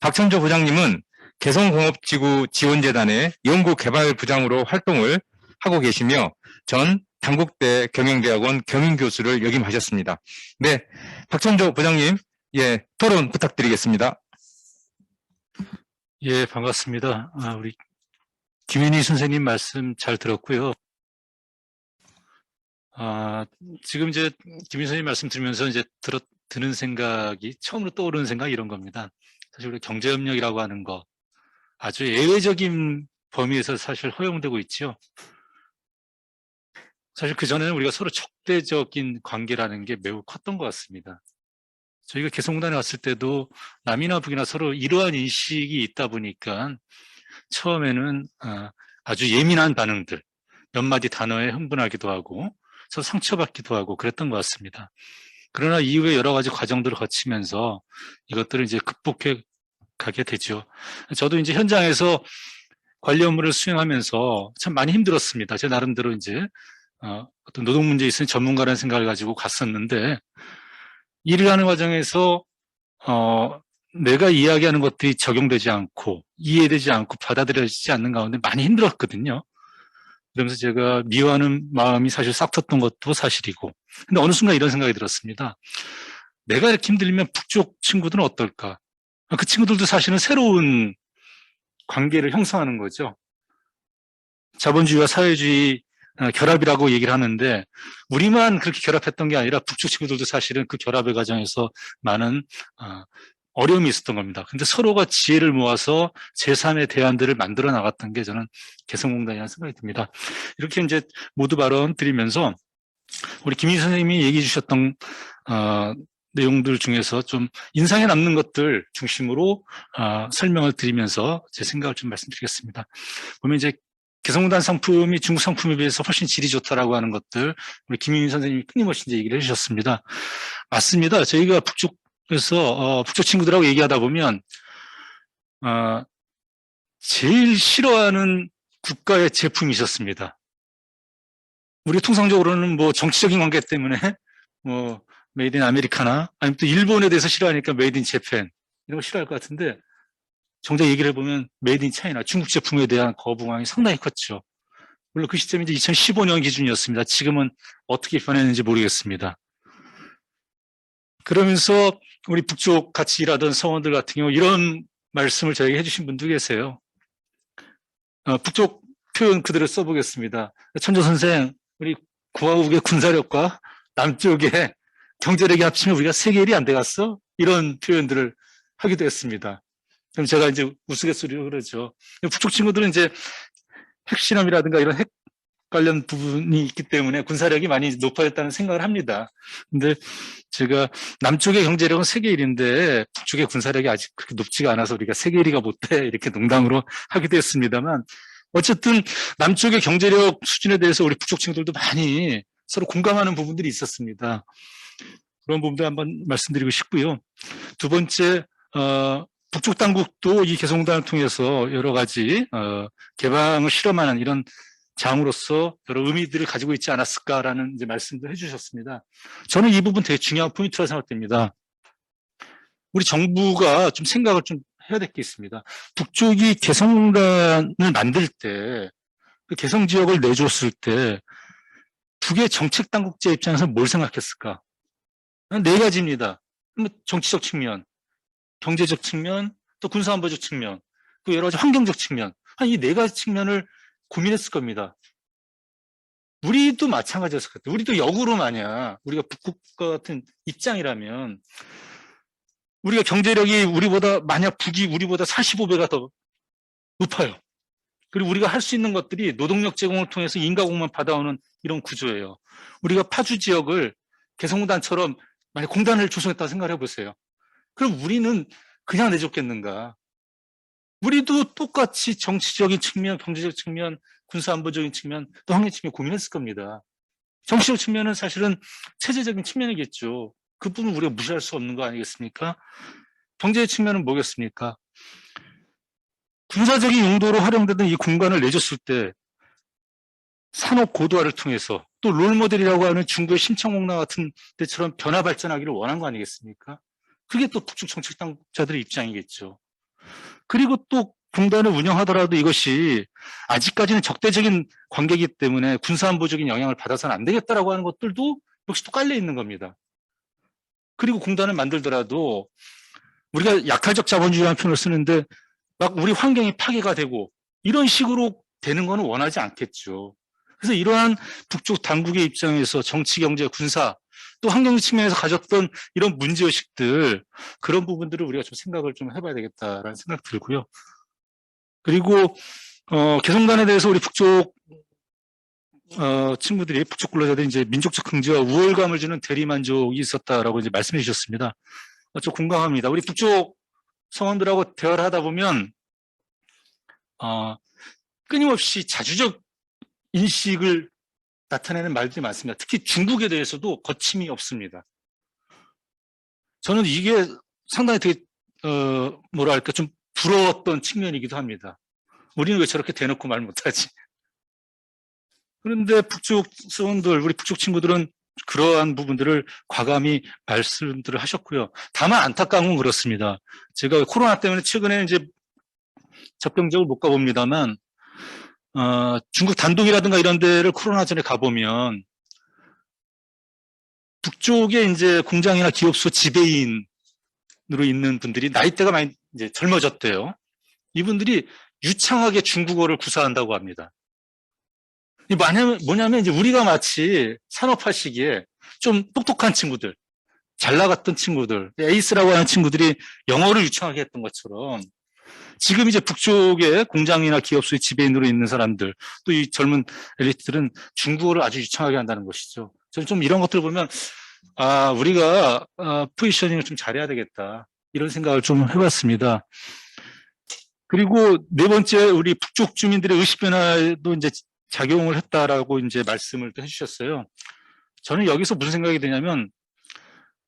박천조 부장님은 개성공업지구 지원재단의 연구개발부장으로 활동을 하고 계시며 전 당국대 경영대학원 경영교수를 역임하셨습니다. 네, 박천조 부장님, 토론 부탁드리겠습니다. 예, 반갑습니다. 우리 김윤희 선생님 말씀 잘 들었고요. 지금 이제 김윤희 선생님 말씀 들으면서 이제 드는 생각이 처음으로 떠오르는 생각이 이런 겁니다. 사실 우리 경제협력이라고 하는 거 아주 예외적인 범위에서 사실 허용되고 있죠. 사실 그전에는 우리가 서로 적대적인 관계라는 게 매우 컸던 것 같습니다. 저희가 개성공단에 왔을 때도 남이나 북이나 서로 이러한 인식이 있다 보니까 처음에는 아주 예민한 반응들, 몇 마디 단어에 흥분하기도 하고 서로 상처받기도 하고 그랬던 것 같습니다. 그러나 이후에 여러 가지 과정들을 거치면서 이것들을 이제 극복해 가게 되죠. 저도 이제 현장에서 관리 업무를 수행하면서 참 많이 힘들었습니다. 제 나름대로 이제 어떤 노동 문제에 있으면 전문가라는 생각을 가지고 갔었는데 일을 하는 과정에서 내가 이야기하는 것들이 적용되지 않고 이해되지 않고 받아들여지지 않는 가운데 많이 힘들었거든요. 그러면서 제가 미워하는 마음이 사실 싹 텄던 것도 사실이고, 근데 어느 순간 이런 생각이 들었습니다. 내가 이렇게 힘들면 북쪽 친구들은 어떨까? 그 친구들도 사실은 새로운 관계를 형성하는 거죠. 자본주의와 사회주의 결합이라고 얘기를 하는데 우리만 그렇게 결합했던 게 아니라 북쪽 친구들도 사실은 그 결합의 과정에서 많은 어려움이 있었던 겁니다. 근데 서로가 지혜를 모아서 제3의 대안들을 만들어 나갔던 게 저는 개성공단이라는 생각이 듭니다. 이렇게 이제 모두 발언 드리면서 우리 김희 선생님이 얘기해 주셨던 내용들 중에서 좀 인상에 남는 것들 중심으로 설명을 드리면서 제 생각을 좀 말씀드리겠습니다. 보면 이제 개성공단 상품이 중국 상품에 비해서 훨씬 질이 좋다라고 하는 것들 우리 김윤희 선생님이 끊임없이 이제 얘기를 해주셨습니다. 맞습니다. 저희가 북쪽에서 북쪽 친구들하고 얘기하다 보면 제일 싫어하는 국가의 제품이 있었습니다. 우리 통상적으로는 뭐 정치적인 관계 때문에 뭐 메이드 인 아메리카나 아니면 또 일본에 대해서 싫어하니까 메이드 인 재팬 이런 거 싫어할 것 같은데 정작 얘기를 해보면 메이드 인 차이나 중국 제품에 대한 거부감이 상당히 컸죠. 물론 그 시점이 이제 2015년 기준이었습니다. 지금은 어떻게 변했는지 모르겠습니다. 그러면서 우리 북쪽 같이 일하던 사원들 같은 경우 이런 말씀을 저에게 해주신 분도 계세요. 북쪽 표현 그대로 써보겠습니다. 천조 선생, 우리 구화국의 군사력과 남쪽의 경제력이 합치면 우리가 세계 1위 안 돼갔어? 이런 표현들을 하기도 했습니다. 그럼 제가 이제 우스갯소리로 그러죠. 북쪽 친구들은 이제 핵실험이라든가 이런 핵 관련 부분이 있기 때문에 군사력이 많이 높아졌다는 생각을 합니다. 근데 제가 남쪽의 경제력은 세계 1위인데 북쪽의 군사력이 아직 그렇게 높지가 않아서 우리가 세계 1위가 못 돼 이렇게 농담으로 하기도 했습니다만 어쨌든 남쪽의 경제력 수준에 대해서 우리 북쪽 친구들도 많이 서로 공감하는 부분들이 있었습니다. 그런 부분도 한번 말씀드리고 싶고요. 두 번째, 북쪽 당국도 이 개성공단을 통해서 여러 가지 개방을 실험하는 이런 장으로서 여러 의미들을 가지고 있지 않았을까라는 이제 말씀도 해주셨습니다. 저는 이 부분 되게 중요한 포인트라 생각됩니다. 우리 정부가 좀 생각을 좀 해야 될 게 있습니다. 북쪽이 개성공단을 만들 때, 그 개성 지역을 내줬을 때, 북의 정책 당국자 입장에서 뭘 생각했을까? 네 가지입니다. 정치적 측면, 경제적 측면, 또 군사안보적 측면, 또 여러 가지 환경적 측면, 이 네 가지 측면을 고민했을 겁니다. 우리도 마찬가지였을 것 같아요. 우리도 역으로 만약 우리가 북극과 같은 입장이라면 우리가 경제력이 만약 북이 우리보다 45배가 더 높아요. 그리고 우리가 할 수 있는 것들이 노동력 제공을 통해서 인가공만 받아오는 이런 구조예요. 우리가 파주 지역을 개성공단처럼 만약 공단을 조성했다고 생각을 해보세요. 그럼 우리는 그냥 내줬겠는가? 우리도 똑같이 정치적인 측면, 경제적 측면, 군사안보적인 측면, 또 환경 측면 고민했을 겁니다. 정치적 측면은 사실은 체제적인 측면이겠죠. 그 부분 우리가 무시할 수 없는 거 아니겠습니까? 경제의 측면은 뭐겠습니까? 군사적인 용도로 활용되던 이 공간을 내줬을 때 산업 고도화를 통해서 또 롤모델이라고 하는 중국의 심청공단 같은 데처럼 변화 발전하기를 원한 거 아니겠습니까? 그게 또 북쪽 정책 당국자들의 입장이겠죠. 그리고 또 공단을 운영하더라도 이것이 아직까지는 적대적인 관계이기 때문에 군사안보적인 영향을 받아서는 안 되겠다라고 하는 것들도 역시 또 깔려 있는 겁니다. 그리고 공단을 만들더라도 우리가 약탈적 자본주의라는 표현을 쓰는데 막 우리 환경이 파괴가 되고 이런 식으로 되는 거는 원하지 않겠죠. 그래서 이러한 북쪽 당국의 입장에서 정치, 경제, 군사 또 환경 측면에서 가졌던 이런 문제의식들 그런 부분들을 우리가 좀 생각을 좀 해봐야 되겠다라는 생각 들고요. 그리고 개성단에 대해서 우리 북쪽 친구들이 북쪽 근로자들이 이제 민족적 흥지와 우월감을 주는 대리만족이 있었다라고 이제 말씀해 주셨습니다. 저 공감합니다. 우리 북쪽 성원들하고 대화를 하다 보면 끊임없이 자주적 인식을 나타내는 말들이 많습니다. 특히 중국에 대해서도 거침이 없습니다. 저는 이게 상당히 되게 뭐랄까 좀 부러웠던 측면이기도 합니다. 우리는 왜 저렇게 대놓고 말 못하지? 그런데 북쪽 수원들, 우리 북쪽 친구들은 그러한 부분들을 과감히 말씀들을 하셨고요. 다만 안타까운 건 그렇습니다. 제가 코로나 때문에 최근에 이제 접경적으로 못 가봅니다만 중국 단독이라든가 이런 데를 코로나 전에 가보면 북쪽에 이제 공장이나 기업소 지배인으로 있는 분들이 나이대가 많이 이제 젊어졌대요. 이분들이 유창하게 중국어를 구사한다고 합니다. 뭐냐면 이제 우리가 마치 산업화 시기에 좀 똑똑한 친구들, 잘 나갔던 친구들, 에이스라고 하는 친구들이 영어를 유창하게 했던 것처럼 지금 이제 북쪽의 공장이나 기업소의 지배인으로 있는 사람들, 또 이 젊은 엘리트들은 중국어를 아주 유창하게 한다는 것이죠. 저는 좀 이런 것들을 보면 우리가 포지셔닝을 좀 잘해야 되겠다 이런 생각을 좀 해봤습니다. 그리고 네 번째 우리 북쪽 주민들의 의식 변화에도 이제 작용을 했다라고 이제 말씀을 또 해주셨어요. 저는 여기서 무슨 생각이 드냐면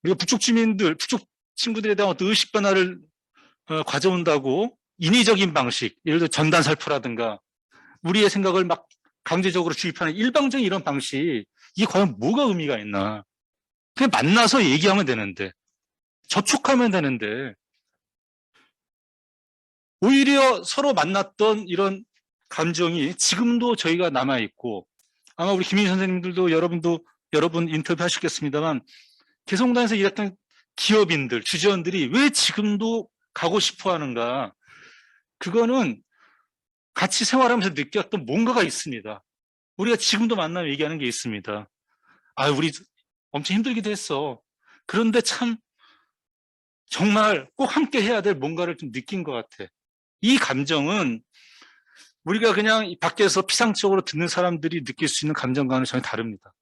우리가 북쪽 주민들, 북쪽 친구들에 대한 어떤 의식 변화를 가져온다고 인위적인 방식, 예를 들어 전단 살포라든가 우리의 생각을 막 강제적으로 주입하는 일방적인 이런 방식, 이게 과연 뭐가 의미가 있나? 그냥 만나서 얘기하면 되는데, 접촉하면 되는데, 오히려 서로 만났던 이런 감정이 지금도 저희가 남아있고, 아마 우리 김인 선생님들도 여러분 인터뷰 하셨겠습니다만, 개성단에서 일했던 기업인들, 주재원들이 왜 지금도 가고 싶어 하는가. 그거는 같이 생활하면서 느꼈던 뭔가가 있습니다. 우리가 지금도 만나면 얘기하는 게 있습니다. 아, 우리 엄청 힘들기도 했어. 그런데 참 정말 꼭 함께 해야 될 뭔가를 좀 느낀 것 같아. 이 감정은 우리가 그냥 이 밖에서 피상적으로 듣는 사람들이 느낄 수 있는 감정과는 전혀 다릅니다.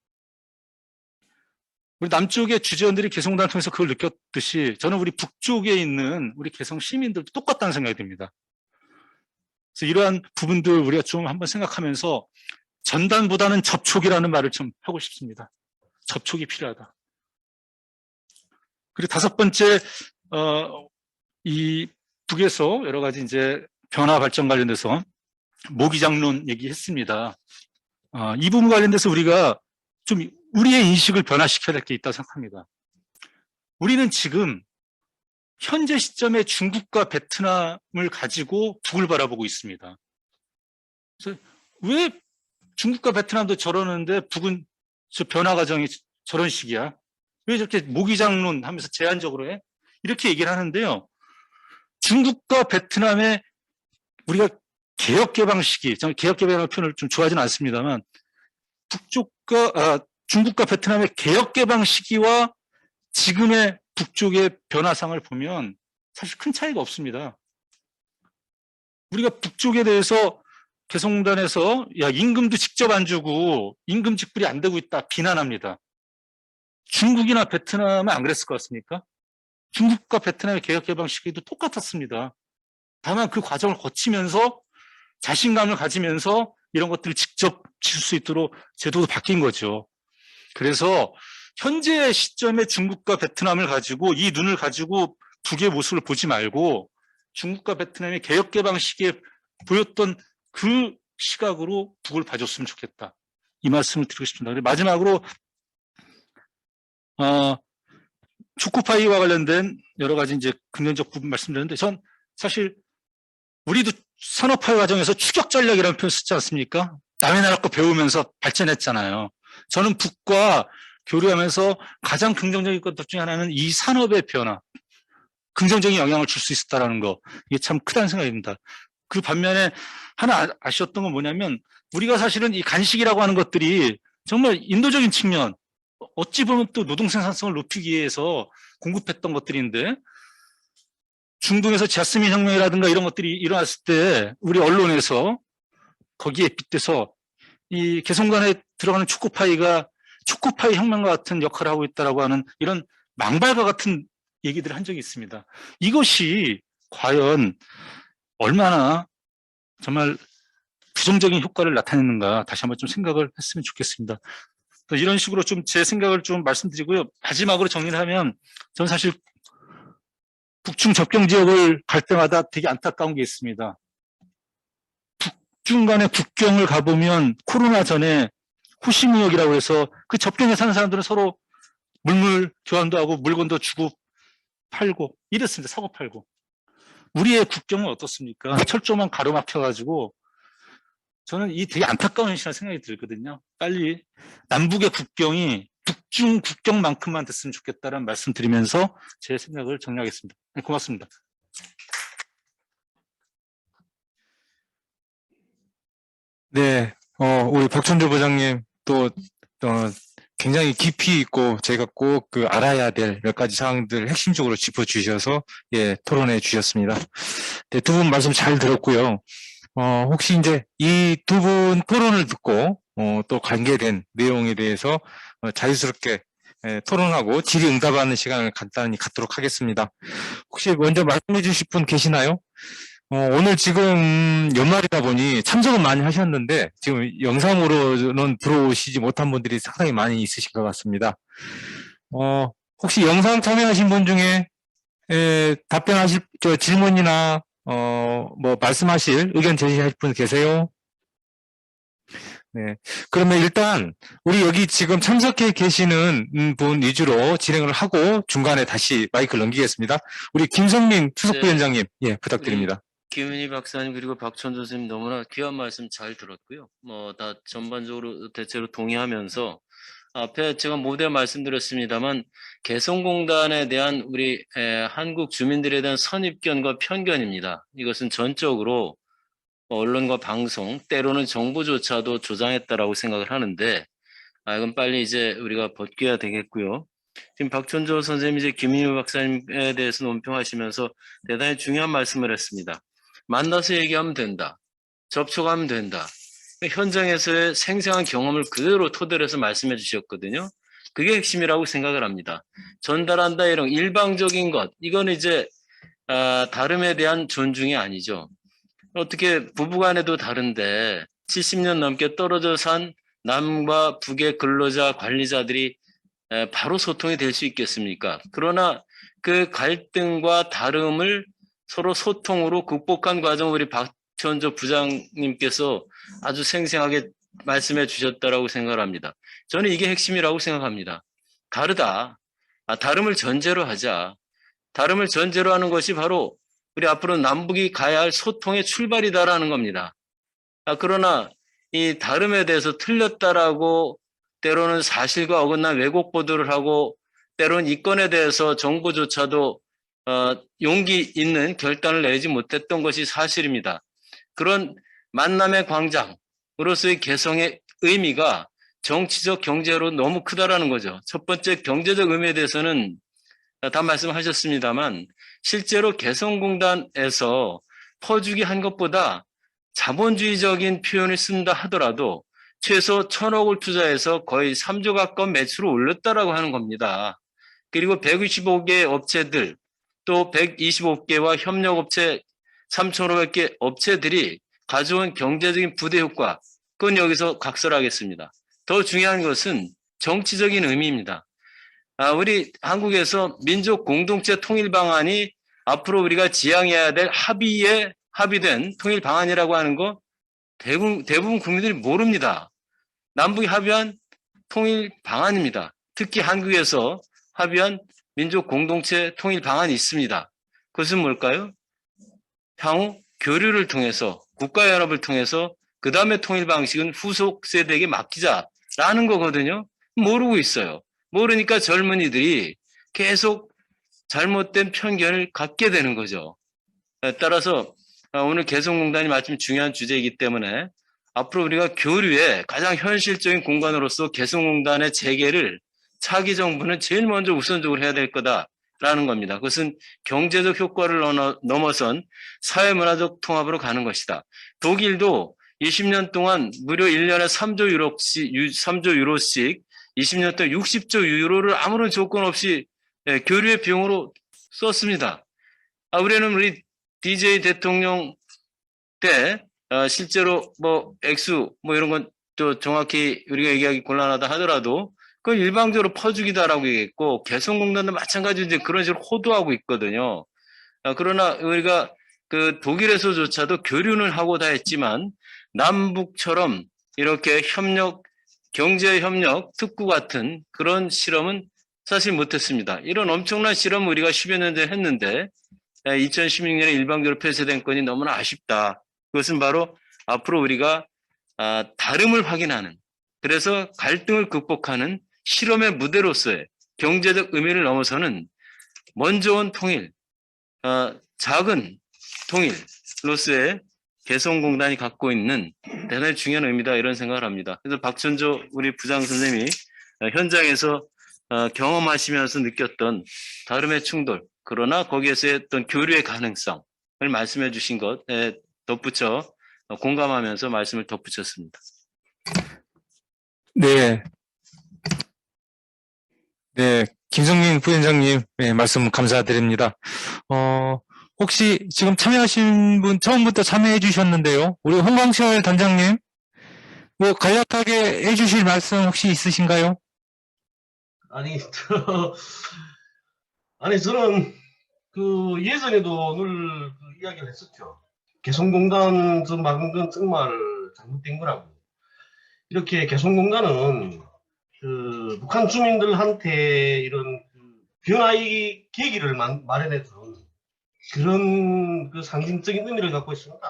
우리 남쪽의 주재원들이 개성단을 통해서 그걸 느꼈듯이 저는 우리 북쪽에 있는 우리 개성 시민들도 똑같다는 생각이 듭니다. 그래서 이러한 부분들 우리가 좀 한번 생각하면서 전단보다는 접촉이라는 말을 좀 하고 싶습니다. 접촉이 필요하다. 그리고 다섯 번째, 이 북에서 여러 가지 이제 변화 발전 관련돼서 모기장론 얘기했습니다. 이 부분 관련돼서 우리가 좀 우리의 인식을 변화시켜야 될 게 있다고 생각합니다. 우리는 지금 현재 시점에 중국과 베트남을 가지고 북을 바라보고 있습니다. 그래서 왜 중국과 베트남도 저러는데 북은 저 변화 과정이 저런 식이야? 왜 저렇게 모기장론 하면서 제한적으로 해? 이렇게 얘기를 하는데요. 중국과 베트남의 우리가 개혁개방 시기, 저는 개혁개방이라는 표현을 좀 좋아하지는 않습니다만, 중국과 베트남의 개혁개방 시기와 지금의 북쪽의 변화상을 보면 사실 큰 차이가 없습니다. 우리가 북쪽에 대해서 개성공단에서 야, 임금도 직접 안 주고 임금 직불이 안 되고 있다 비난합니다. 중국이나 베트남은 안 그랬을 것 같습니까? 중국과 베트남의 개혁개방 시기도 똑같았습니다. 다만 그 과정을 거치면서 자신감을 가지면서 이런 것들을 직접 칠 수 있도록 제도도 바뀐 거죠. 그래서 현재 시점에 중국과 베트남을 가지고 이 눈을 가지고 북의 모습을 보지 말고 중국과 베트남의 개혁개방 시기에 보였던 그 시각으로 북을 봐줬으면 좋겠다. 이 말씀을 드리고 싶습니다. 그리고 마지막으로 초코파이와 관련된 여러 가지 이제 긍정적 부분 말씀드렸는데, 전 사실 우리도 산업화의 과정에서 추격 전략이라는 표현 쓰지 않습니까? 남의 나라 거 배우면서 발전했잖아요. 저는 북과 교류하면서 가장 긍정적인 것 중에 하나는 이 산업의 변화, 긍정적인 영향을 줄 수 있었다는 거, 이게 참 크다는 생각이 듭니다. 그 반면에 하나 아쉬웠던 건 뭐냐면, 우리가 사실은 이 간식이라고 하는 것들이 정말 인도적인 측면, 어찌 보면 또 노동 생산성을 높이기 위해서 공급했던 것들인데, 중동에서 자스민 혁명이라든가 이런 것들이 일어났을 때 우리 언론에서 거기에 빗대서 이 개성관에 들어가는 초코파이가 초코파이 혁명과 같은 역할을 하고 있다라고 하는 이런 망발과 같은 얘기들을 한 적이 있습니다. 이것이 과연 얼마나 정말 부정적인 효과를 나타내는가 다시 한번 좀 생각을 했으면 좋겠습니다. 이런 식으로 좀 제 생각을 좀 말씀드리고요. 마지막으로 정리를 하면, 저는 사실 북중 접경 지역을 갈 때마다 되게 안타까운 게 있습니다. 북중 간의 국경을 가보면 코로나 전에 호시무역이라고 해서 그 접경에 사는 사람들은 서로 물물 교환도 하고 물건도 주고 팔고 이랬습니다. 사고 팔고. 우리의 국경은 어떻습니까? 철조만 가로막혀가지고 저는 이 되게 안타까운 현실이라는 생각이 들거든요. 빨리 남북의 국경이 북중 국경만큼만 됐으면 좋겠다는 말씀 드리면서 제 생각을 정리하겠습니다. 고맙습니다. 네, 우리 박천조 부장님 또 굉장히 깊이 있고 저희가 꼭 그 알아야 될 몇 가지 사항들 핵심적으로 짚어주셔서 토론해 주셨습니다. 네, 두 분 말씀 잘 들었고요. 혹시 이제 이 두 분 토론을 듣고 또 관계된 내용에 대해서 자유스럽게 토론하고 질의응답하는 시간을 간단히 갖도록 하겠습니다. 혹시 먼저 말씀해 주실 분 계시나요? 오늘 지금 연말이다 보니 참석은 많이 하셨는데 지금 영상으로는 들어오시지 못한 분들이 상당히 많이 있으실 것 같습니다. 혹시 영상 참여하신 분 중에 답변하실 질문이나 뭐 말씀하실 의견 제시하실 분 계세요? 네. 그러면 일단 우리 여기 지금 참석해 계시는 분 위주로 진행을 하고 중간에 다시 마이크를 넘기겠습니다. 우리 김성민 수석부위원장님, 부탁드립니다. 김은희 박사님 그리고 박천조 선생님 너무나 귀한 말씀 잘 들었고요. 뭐 다 전반적으로 대체로 동의하면서 앞에 제가 모두에 말씀드렸습니다만 개성공단에 대한 우리 한국 주민들에 대한 선입견과 편견입니다. 이것은 전적으로 언론과 방송 때로는 정부조차도 조장했다라고 생각을 하는데 이건 빨리 이제 우리가 벗겨야 되겠고요. 지금 박천조 선생님이 이제 김인우 박사님에 대해서 논평하시면서 대단히 중요한 말씀을 했습니다. 만나서 얘기하면 된다. 접촉하면 된다. 현장에서의 생생한 경험을 그대로 토대로 해서 말씀해 주셨거든요. 그게 핵심이라고 생각을 합니다. 전달한다 이런 일방적인 것, 이건 이제 다름에 대한 존중이 아니죠. 어떻게 부부간에도 다른데 70년 넘게 떨어져 산 남과 북의 근로자 관리자들이 바로 소통이 될 수 있겠습니까? 그러나 그 갈등과 다름을 서로 소통으로 극복한 과정 우리 박천조 부장님께서 아주 생생하게 말씀해 주셨다라고 생각을 합니다. 저는 이게 핵심이라고 생각합니다. 다르다. 다름을 전제로 하자. 다름을 전제로 하는 것이 바로 우리 앞으로 남북이 가야 할 소통의 출발이다라는 겁니다. 그러나 이 다름에 대해서 틀렸다라고 때로는 사실과 어긋난 왜곡 보도를 하고 때로는 이 건에 대해서 정부조차도 용기 있는 결단을 내지 못했던 것이 사실입니다. 그런 만남의 광장으로서의 개성의 의미가 정치적 경제로 너무 크다라는 거죠. 첫 번째 경제적 의미에 대해서는 다 말씀하셨습니다만 실제로 개성공단에서 퍼주기 한 것보다 자본주의적인 표현을 쓴다 하더라도 최소 1,000억을 투자해서 거의 3조 가까운 매출을 올렸다라고 하는 겁니다. 그리고 125개 업체들 또 125개와 협력업체 3,500개 업체들이 가져온 경제적인 부대 효과, 그건 여기서 각설하겠습니다. 더 중요한 것은 정치적인 의미입니다. 우리 한국에서 민족 공동체 통일 방안이 앞으로 우리가 지향해야 될 합의된 통일 방안이라고 하는 거 대부분 국민들이 모릅니다. 남북이 합의한 통일 방안입니다. 특히 한국에서 합의한 민족 공동체 통일 방안이 있습니다. 그것은 뭘까요? 향후 교류를 통해서 국가연합을 통해서 그 다음에 통일 방식은 후속 세대에게 맡기자라는 거거든요. 모르고 있어요. 모르니까 젊은이들이 계속 잘못된 편견을 갖게 되는 거죠. 따라서 오늘 개성공단이 마침 중요한 주제이기 때문에 앞으로 우리가 교류의 가장 현실적인 공간으로서 개성공단의 재개를 차기 정부는 제일 먼저 우선적으로 해야 될 거다라는 겁니다. 그것은 경제적 효과를 넘어선 사회문화적 통합으로 가는 것이다. 독일도 20년 동안 무려 1년에 3조 유로씩 20년 동안 60조 유로를 아무런 조건 없이 교류의 비용으로 썼습니다. 우리는 우리 DJ 대통령 때 실제로 액수 이런 건 또 정확히 우리가 얘기하기 곤란하다 하더라도 그건 일방적으로 퍼주기다라고 얘기했고 개성공단도 마찬가지로 이제 그런 식으로 호도하고 있거든요. 그러나 우리가 그 독일에서조차도 교류는 하고 다 했지만 남북처럼 이렇게 경제협력 특구 같은 그런 실험은 사실 못했습니다. 이런 엄청난 실험을 우리가 10여 년 전에 했는데 2016년에 일방적으로 폐쇄된 건이 너무나 아쉽다. 그것은 바로 앞으로 우리가 다름을 확인하는, 그래서 갈등을 극복하는 실험의 무대로서의 경제적 의미를 넘어서는 먼저 온 통일, 작은 통일로서의 개성공단이 갖고 있는 대단히 중요한 의미다 이런 생각을 합니다. 그래서 박천조 우리 부장 선생님이 현장에서 경험하시면서 느꼈던 다름의 충돌, 그러나 거기에서의 어떤 교류의 가능성을 말씀해 주신 것에 덧붙여 공감하면서 말씀을 덧붙였습니다. 네. 네, 김성민 부위원장님, 네, 말씀 감사드립니다. 혹시 지금 참여하신 분 처음부터 참여해 주셨는데요. 우리 홍광철 단장님, 간략하게 해 주실 말씀 혹시 있으신가요? 저는 예전에도 늘 이야기를 했었죠. 개성공단 막은 건 정말 잘못된 거라고. 이렇게 개성공단은 북한 주민들한테 이런 변화의 계기를 마련해 준 그런 그 상징적인 의미를 갖고 있습니다.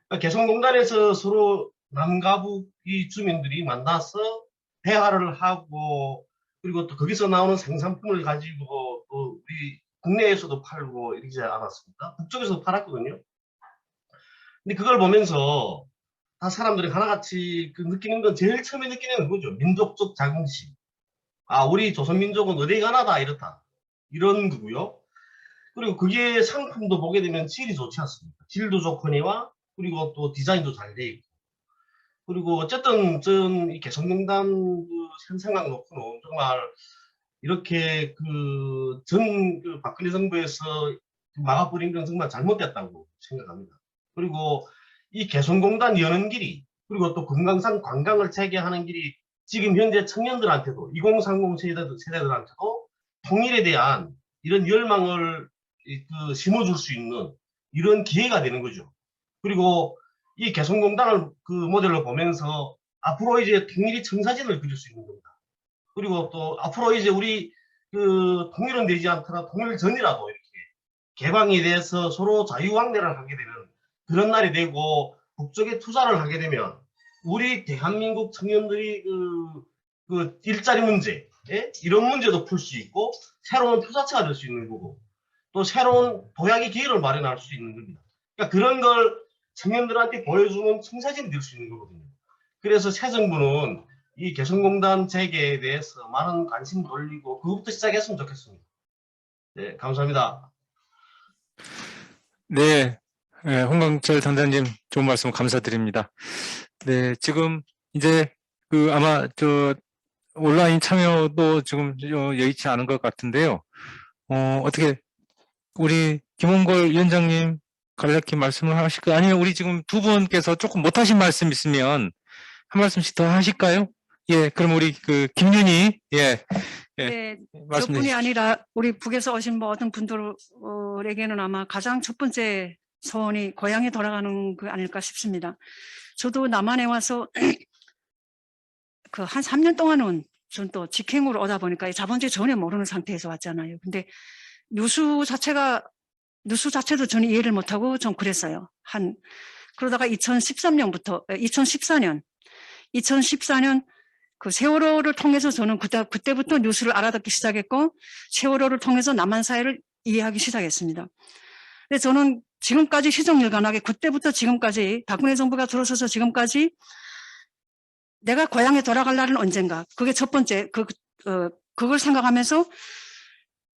그러니까 개성공단에서 서로 남과 북이 주민들이 만나서 대화를 하고 그리고 또 거기서 나오는 생산품을 가지고 또 우리 국내에서도 팔고 이러지 않았습니까? 북쪽에서도 팔았거든요. 근데 그걸 보면서 다 사람들이 하나같이 그 느끼는 건 제일 처음에 느끼는 거죠. 민족적 자긍심. 아, 우리 조선민족은 어디 가나다 이렇다. 이런 거고요. 그리고 그게 상품도 보게 되면 질이 좋지 않습니까? 질도 좋거니와 그리고 또 디자인도 잘 돼 있고. 그리고 어쨌든 전 이 개성공단 그 생각 놓고는 정말 이렇게 그 박근혜 정부에서 막아버린 건 정말 잘못됐다고 생각합니다. 그리고 이 개성공단 여는 길이 그리고 또 금강산 관광을 재개하는 길이 지금 현재 청년들한테도 2030 세대들한테도 통일에 대한 이런 열망을 심어줄 수 있는 이런 기회가 되는 거죠. 그리고 이 개성공단을 그 모델로 보면서 앞으로 이제 통일이 청사진을 그릴 수 있는 겁니다. 그리고 또 앞으로 이제 우리 그 통일은 되지 않더라도 통일 전이라도 이렇게 개방이 돼서 서로 자유왕래를 하게 되는 그런 날이 되고 북쪽에 투자를 하게 되면 우리 대한민국 청년들이 그 일자리 문제, 예? 이런 문제도 풀 수 있고 새로운 투자처가 될 수 있는 거고 또 새로운 도약의 기회를 마련할 수 있는 겁니다. 그러니까 그런 걸 청년들한테 보여주는 청사진이 될 수 있는 거거든요. 그래서 새 정부는 이 개성공단 재개에 대해서 많은 관심 돌리고 그것부터 시작했으면 좋겠습니다. 네, 감사합니다. 네, 홍광철 단장님 좋은 말씀 감사드립니다. 네, 지금 이제 아마 온라인 참여도 지금 여의치 않은 것 같은데요. 어떻게 우리 김홍걸 위원장님 간략히 말씀을 하실까요? 아니면 우리 지금 두 분께서 조금 못하신 말씀 있으면 한 말씀씩 더 하실까요? 예, 그럼 우리 김윤희 네, 말씀해 저뿐이 주십시오. 아니라 우리 북에서 오신 모든 분들에게는 아마 가장 첫 번째 소원이 고향에 돌아가는 거 아닐까 싶습니다. 저도 남한에 와서 한 3년 동안은 전 또 직행으로 오다 보니까 자본주의 전혀 모르는 상태에서 왔잖아요. 근데 뉴스 자체도 저는 이해를 못하고 좀 그랬어요. 그러다가 2014년 그 세월호를 통해서 저는 그때부터 뉴스를 알아듣기 시작했고 세월호를 통해서 남한 사회를 이해하기 시작했습니다. 근데 저는 지금까지 시종일관하게 그때부터 지금까지 박근혜 정부가 들어서서 지금까지 내가 고향에 돌아갈 날은 언젠가 그게 첫 번째 그걸 생각하면서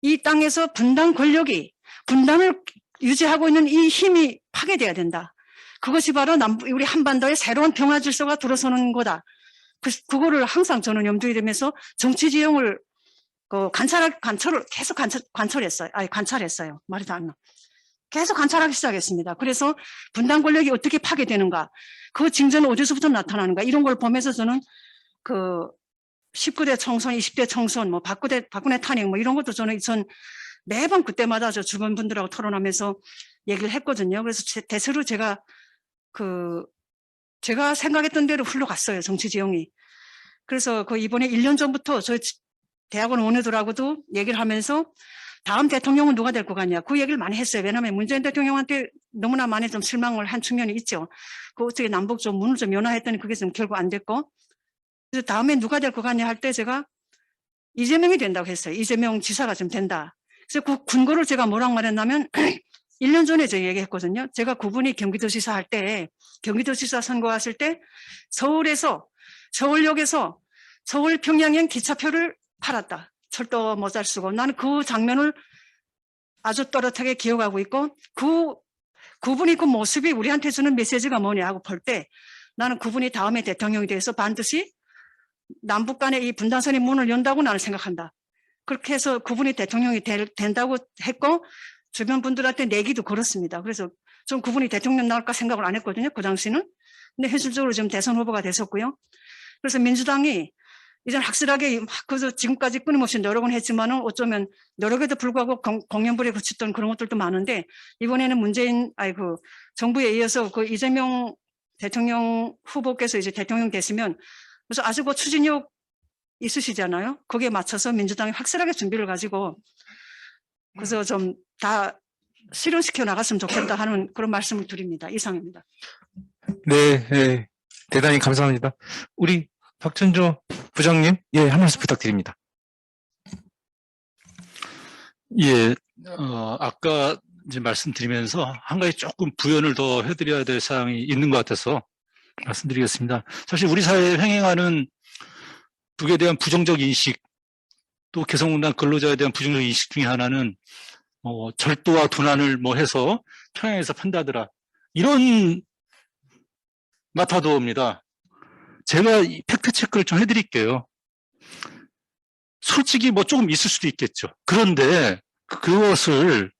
이 땅에서 분단을 유지하고 있는 이 힘이 파괴돼야 된다. 그것이 바로 우리 한반도의 새로운 평화 질서가 들어서는 거다. 그거를 항상 저는 염두에 두면서 정치 지형을 관찰을 계속 관찰했어요. 말이 안 나. 계속 관찰하기 시작했습니다. 그래서 분단 권력이 어떻게 파괴되는가, 그 징조는 어디서부터 나타나는가 이런 걸 보면서 저는 19대 총선, 20대 총선, 박근혜 탄핵 이런 것도 저는 매번 그때마다 저 주변 분들하고 토론하면서 얘기를 했거든요. 그래서 대체로 제가 생각했던 대로 흘러갔어요, 정치 지형이. 그래서 이번에 1년 전부터 저희 대학원 원우들하고도 얘기를 하면서 다음 대통령은 누가 될 것 같냐, 그 얘기를 많이 했어요. 왜냐하면 문재인 대통령한테 너무나 많이 좀 실망을 한 측면이 있죠. 어떻게 남북 문을 좀 연화했더니 그게 좀 결국 안 됐고, 그래서 다음에 누가 될 것 같냐 할 때 제가 이재명이 된다고 했어요. 이재명 지사가 좀 된다. 그래서 그 근거를 제가 뭐라고 말했냐면 1년 전에 제가 얘기했거든요. 제가 그분이 경기도지사 할 때, 경기도지사 선거했을 때 서울역에서 서울 평양행 기차표를 팔았다. 철도 모자를 쓰고. 나는 그 장면을 아주 또렷하게 기억하고 있고, 그분이 그 모습이 우리한테 주는 메시지가 뭐냐 하고 볼 때 나는 그분이 다음에 대통령이 돼서 반드시 남북 간의 이 분단선의 문을 연다고 나는 생각한다. 그렇게 해서 그분이 대통령이 된다고 했고, 주변 분들한테 내기도 걸었습니다. 그래서 좀 그분이 대통령 나올까 생각을 안 했거든요, 그 당시는. 근데 현실적으로 지금 대선 후보가 됐었고요. 그래서 민주당이 이제는 확실하게 그래서 지금까지 끊임없이 노력은 했지만은 어쩌면 노력에도 불구하고 공연불에 그쳤던 그런 것들도 많은데, 이번에는 정부에 이어서 이재명 대통령 후보께서 이제 대통령 되시면 그래서 아주 추진력 있으시잖아요. 거기에 맞춰서 민주당이 확실하게 준비를 가지고 그래서 좀 다 실현시켜 나갔으면 좋겠다 하는 그런 말씀을 드립니다. 이상입니다. 네, 네. 대단히 감사합니다. 우리 박천조 부장님, 예, 한 말씀 부탁드립니다. 예, 아까 이제 말씀드리면서 한 가지 조금 부연을 더 해드려야 될 사항이 있는 것 같아서 말씀드리겠습니다. 사실 우리 사회에 횡행하는 북에 대한 부정적 인식, 또 개성공단 근로자에 대한 부정적 인식 중에 하나는 절도와 도난을 뭐 해서 평양에서 판다더라, 이런 마타도입니다. 제가 이 팩트 체크를 좀 해드릴게요. 솔직히 뭐 조금 있을 수도 있겠죠. 그런데 그것을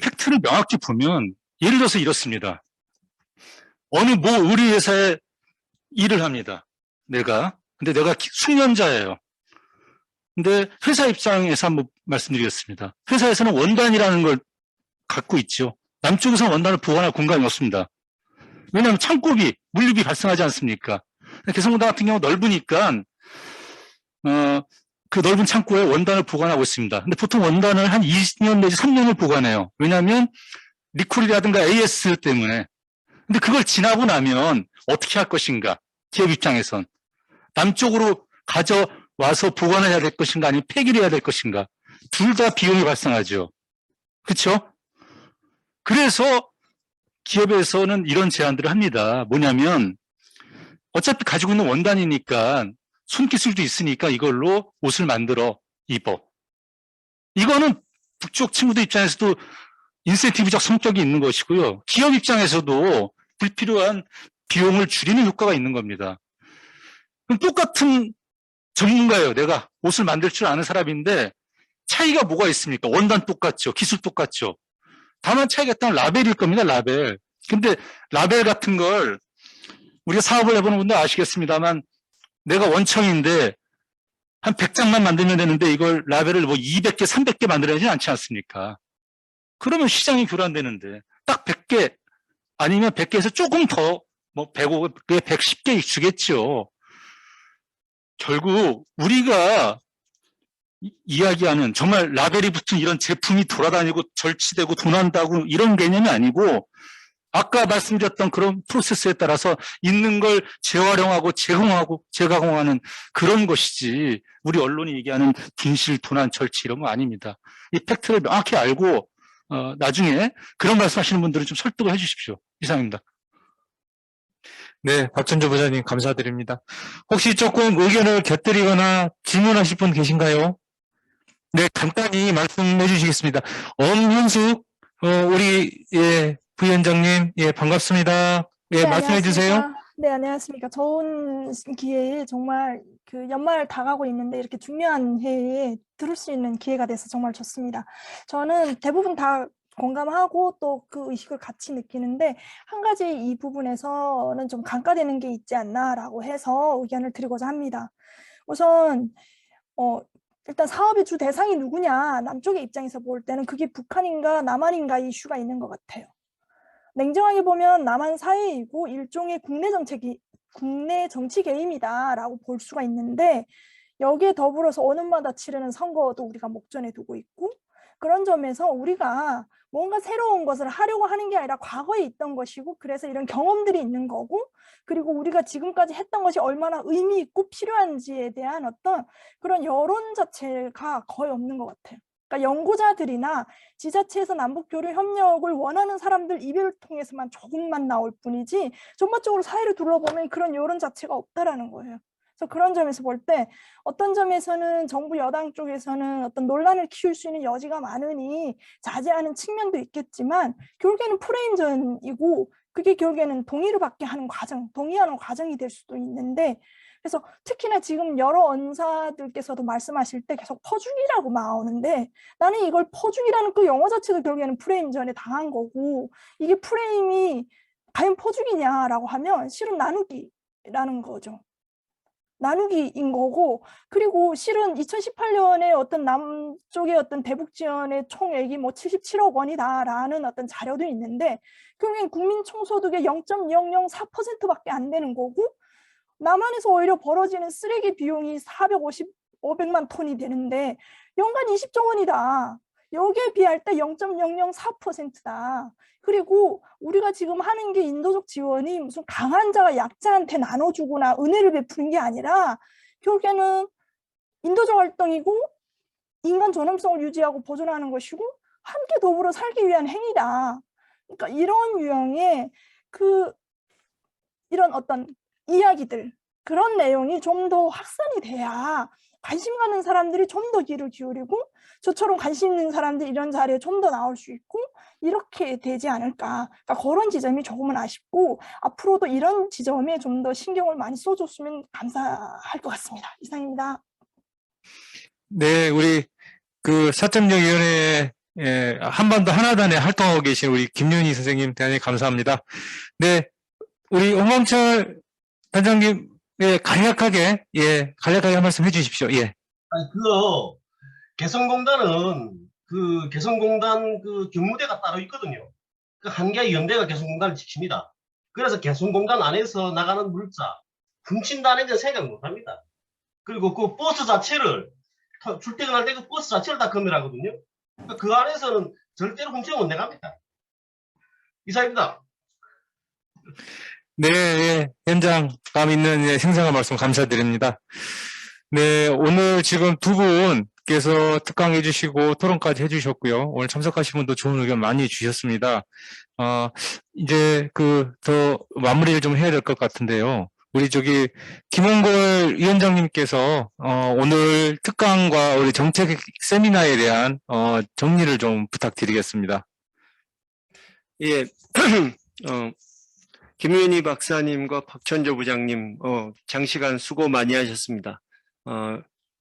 팩트를 명확히 보면, 예를 들어서 이렇습니다. 어느 뭐 우리 회사에 일을 합니다. 근데 내가 숙련자예요. 근데 회사 입장에서 한번 말씀드리겠습니다. 회사에서는 원단이라는 걸 갖고 있죠. 남쪽에서는 원단을 보관할 공간이 없습니다. 왜냐하면 창고비, 물류비 발생하지 않습니까? 개성공단 같은 경우 넓으니까 그 넓은 창고에 원단을 보관하고 있습니다. 근데 보통 원단을 한 20년 내지 3년을 보관해요. 왜냐하면 리콜이라든가 AS 때문에. 근데 그걸 지나고 나면 어떻게 할 것인가? 기업 입장에선 남쪽으로 가져와서 보관해야 될 것인가, 아니면 폐기를 해야 될 것인가? 둘 다 비용이 발생하죠. 그렇죠? 그래서 기업에서는 이런 제안들을 합니다. 뭐냐면 어차피 가지고 있는 원단이니까 손기술도 있으니까 이걸로 옷을 만들어 입어. 이거는 북쪽 친구들 입장에서도 인센티브적 성격이 있는 것이고요. 기업 입장에서도 불필요한 비용을 줄이는 효과가 있는 겁니다. 그럼 똑같은 전문가예요. 내가 옷을 만들 줄 아는 사람인데 차이가 뭐가 있습니까? 원단 똑같죠. 기술 똑같죠. 다만 차이가 있다면 라벨일 겁니다. 라벨. 근데 라벨 같은 걸 우리가 사업을 해보는 분들 아시겠습니다만, 내가 원청인데 한 100장만 만들면 되는데 이걸 라벨을 뭐 200개, 300개 만들어야지 않지 않습니까? 그러면 시장이 교란되는데 딱 100개 아니면 100개에서 조금 더 뭐 105개, 110개 주겠죠. 결국 우리가 이야기하는 정말 라벨이 붙은 이런 제품이 돌아다니고 절취되고 도난다고 이런 개념이 아니고, 아까 말씀드렸던 그런 프로세스에 따라서 있는 걸 재활용하고 재가공하는 그런 것이지, 우리 언론이 얘기하는 분실, 도난, 절취 이런 거 아닙니다. 이 팩트를 명확히 알고 나중에 그런 말씀하시는 분들은 좀 설득을 해 주십시오. 이상입니다. 네, 박천조 부장님 감사드립니다. 혹시 조금 의견을 곁들이거나 질문하실 분 계신가요? 네, 간단히 말씀해 주시겠습니다. 엄현숙 우리 부위원장님, 예, 반갑습니다. 예, 네, 말씀해 주세요. 안녕하십니까. 네, 안녕하십니까. 좋은 기회에 정말 그 연말 다가고 있는데 이렇게 중요한 회의에 들을 수 있는 기회가 돼서 정말 좋습니다. 저는 대부분 다 공감하고 또 그 의식을 같이 느끼는데, 한 가지 이 부분에서는 좀 간과되는 게 있지 않나라고 해서 의견을 드리고자 합니다. 우선 일단 사업의 주 대상이 누구냐, 남쪽의 입장에서 볼 때는 그게 북한인가 남한인가 이슈가 있는 것 같아요. 냉정하게 보면 남한 사회이고 일종의 국내 정치 게임이다라고 볼 수가 있는데, 여기에 더불어서 오는마다 치르는 선거도 우리가 목전에 두고 있고, 그런 점에서 우리가 뭔가 새로운 것을 하려고 하는 게 아니라 과거에 있던 것이고, 그래서 이런 경험들이 있는 거고, 그리고 우리가 지금까지 했던 것이 얼마나 의미 있고 필요한지에 대한 어떤 그런 여론 자체가 거의 없는 것 같아요. 그러니까 연구자들이나 지자체에서 남북 교류 협력을 원하는 사람들 입을 통해서만 조금만 나올 뿐이지, 전반적으로 사회를 둘러보면 그런 여론 자체가 없다라는 거예요. 그래서 그런 점에서 볼 때 어떤 점에서는 정부 여당 쪽에서는 어떤 논란을 키울 수 있는 여지가 많으니 자제하는 측면도 있겠지만, 결국에는 프레임전이고 그게 결국에는 동의를 받게 하는 과정, 동의하는 과정이 될 수도 있는데, 그래서 특히나 지금 여러 언사들께서도 말씀하실 때 계속 퍼주기라고 나오는데, 나는 이걸 퍼주기라는 그 영어 자체도 결국에는 프레임전에 당한 거고, 이게 프레임이 과연 퍼주기냐라고 하면 실은 나누기라는 거죠. 나누기인 거고, 그리고 실은 2018년에 어떤 남쪽의 어떤 대북 지원의 총액이 뭐 77억 원이다라는 어떤 자료도 있는데, 결국엔 국민 총소득의 0.004%밖에 안 되는 거고, 남한에서 오히려 벌어지는 쓰레기 비용이 500만 톤이 되는데 연간 20조 원이다. 여기에 비할 때 0.004%다. 그리고 우리가 지금 하는 게 인도적 지원이 무슨 강한 자가 약자한테 나눠주거나 은혜를 베푸는 게 아니라 결국에는 인도적 활동이고 인간 존엄성을 유지하고 보존하는 것이고 함께 더불어 살기 위한 행위다. 그러니까 이런 유형의 이런 어떤 이야기들, 그런 내용이 좀 더 확산이 돼야 관심 가는 사람들이 좀 더 귀를 기울이고 저처럼 관심 있는 사람들이 이런 자리에 좀 더 나올 수 있고 이렇게 되지 않을까. 그러니까 그런 지점이 조금은 아쉽고 앞으로도 이런 지점에 좀 더 신경을 많이 써줬으면 감사할 것 같습니다. 이상입니다. 네, 우리 그 4.0위원회 한반도 하나단에 활동하고 계신 우리 김윤희 선생님 대단히 감사합니다. 네, 우리 홍범철 단장님 간략하게 한 말씀 해주십시오. 예. 아니, 개성공단은 개성공단 경무대가 따로 있거든요. 그 한 개의 연대가 개성공단을 지킵니다. 그래서 개성공단 안에서 나가는 물자 훔친다는 데 생각 못 합니다. 그리고 그 버스 자체를 출퇴근할 때 그 버스 자체를 다 검열하거든요. 그러니까 그 안에서는 절대로 훔치면 못 나갑니다. 이상입니다. 네, 현장감 있는 생생한 말씀 감사드립니다. 네, 오늘 지금 두 분께서 특강해 주시고 토론까지 해주셨고요. 오늘 참석하신 분도 좋은 의견 많이 주셨습니다. 이제 더 마무리를 좀 해야 될 것 같은데요. 우리 김홍걸 위원장님께서 오늘 특강과 우리 정책 세미나에 대한 정리를 좀 부탁드리겠습니다. 예, 김윤희 박사님과 박천조 부장님, 장시간 수고 많이 하셨습니다.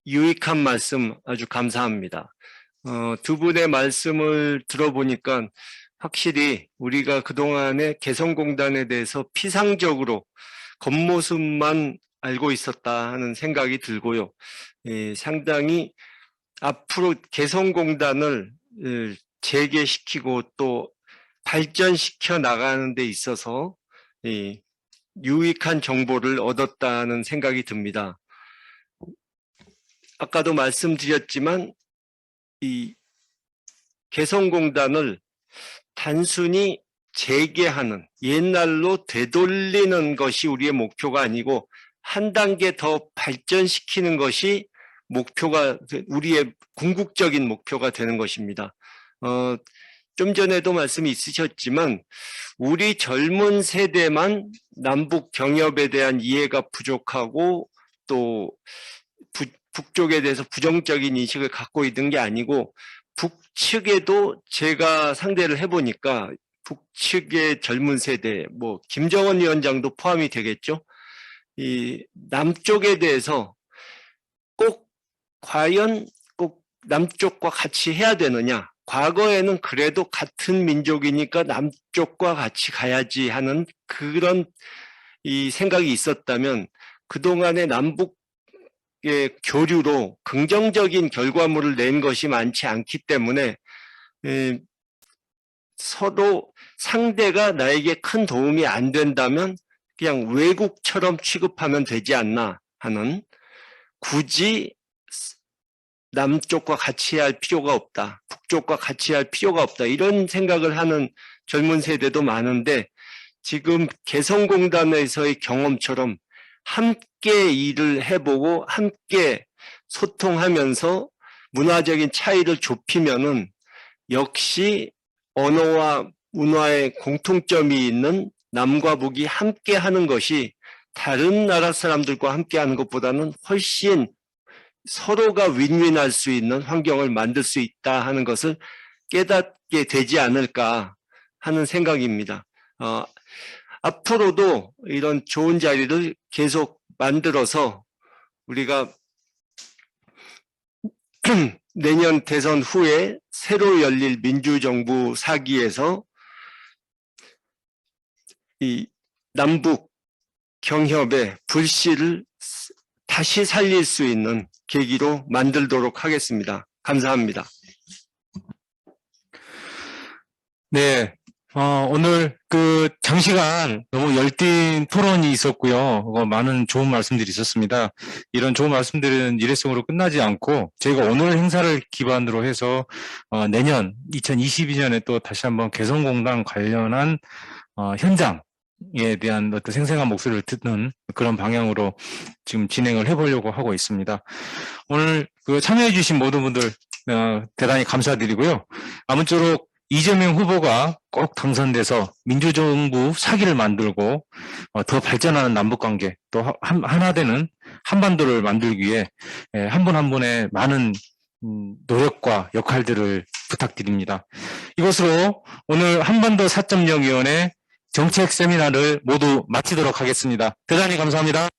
유익한 말씀 아주 감사합니다. 두 분의 말씀을 들어보니까 확실히 우리가 그동안에 개성공단에 대해서 피상적으로 겉모습만 알고 있었다 하는 생각이 들고요. 상당히 앞으로 개성공단을 재개시키고 또 발전시켜 나가는 데 있어서 유익한 정보를 얻었다는 생각이 듭니다. 아까도 말씀드렸지만 이 개성공단을 단순히 재개하는, 옛날로 되돌리는 것이 우리의 목표가 아니고 한 단계 더 발전시키는 것이 우리의 궁극적인 목표가 되는 것입니다. 좀 전에도 말씀이 있으셨지만 우리 젊은 세대만 남북 경협에 대한 이해가 부족하고 또 북쪽에 대해서 부정적인 인식을 갖고 있는 게 아니고 북측에도 제가 상대를 해보니까 북측의 젊은 세대, 김정은 위원장도 포함이 되겠죠. 이 남쪽에 대해서 과연 꼭 남쪽과 같이 해야 되느냐. 과거에는 그래도 같은 민족이니까 남쪽과 같이 가야지 하는 그런 이 생각이 있었다면 그동안의 남북의 교류로 긍정적인 결과물을 낸 것이 많지 않기 때문에 서로 상대가 나에게 큰 도움이 안 된다면 그냥 외국처럼 취급하면 되지 않나 하는, 굳이 남쪽과 같이 할 필요가 없다, 북쪽과 같이 할 필요가 없다, 이런 생각을 하는 젊은 세대도 많은데 지금 개성공단에서의 경험처럼 함께 일을 해보고 함께 소통하면서 문화적인 차이를 좁히면은 역시 언어와 문화의 공통점이 있는 남과 북이 함께 하는 것이 다른 나라 사람들과 함께 하는 것보다는 훨씬 서로가 윈윈할 수 있는 환경을 만들 수 있다 하는 것을 깨닫게 되지 않을까 하는 생각입니다. 앞으로도 이런 좋은 자리를 계속 만들어서 우리가 내년 대선 후에 새로 열릴 민주정부 사기에서 이 남북 경협의 불씨를 다시 살릴 수 있는 계기로 만들도록 하겠습니다. 감사합니다. 네, 오늘 장시간 너무 열띤 토론이 있었고요. 많은 좋은 말씀들이 있었습니다. 이런 좋은 말씀들은 일회성으로 끝나지 않고 저희가 오늘 행사를 기반으로 해서 내년 2022년에 또 다시 한번 개성공단 관련한 현장에 대한 어떤 생생한 목소리를 듣는 그런 방향으로 지금 진행을 해보려고 하고 있습니다. 오늘 참여해주신 모든 분들 대단히 감사드리고요. 아무쪼록 이재명 후보가 꼭 당선돼서 민주정부 사기를 만들고 더 발전하는 남북관계 또 하나 되는 한반도를 만들기 위해 한 분 한 분의 많은 노력과 역할들을 부탁드립니다. 이것으로 오늘 한반도 4.0 위원회 정책 세미나를 모두 마치도록 하겠습니다. 대단히 감사합니다.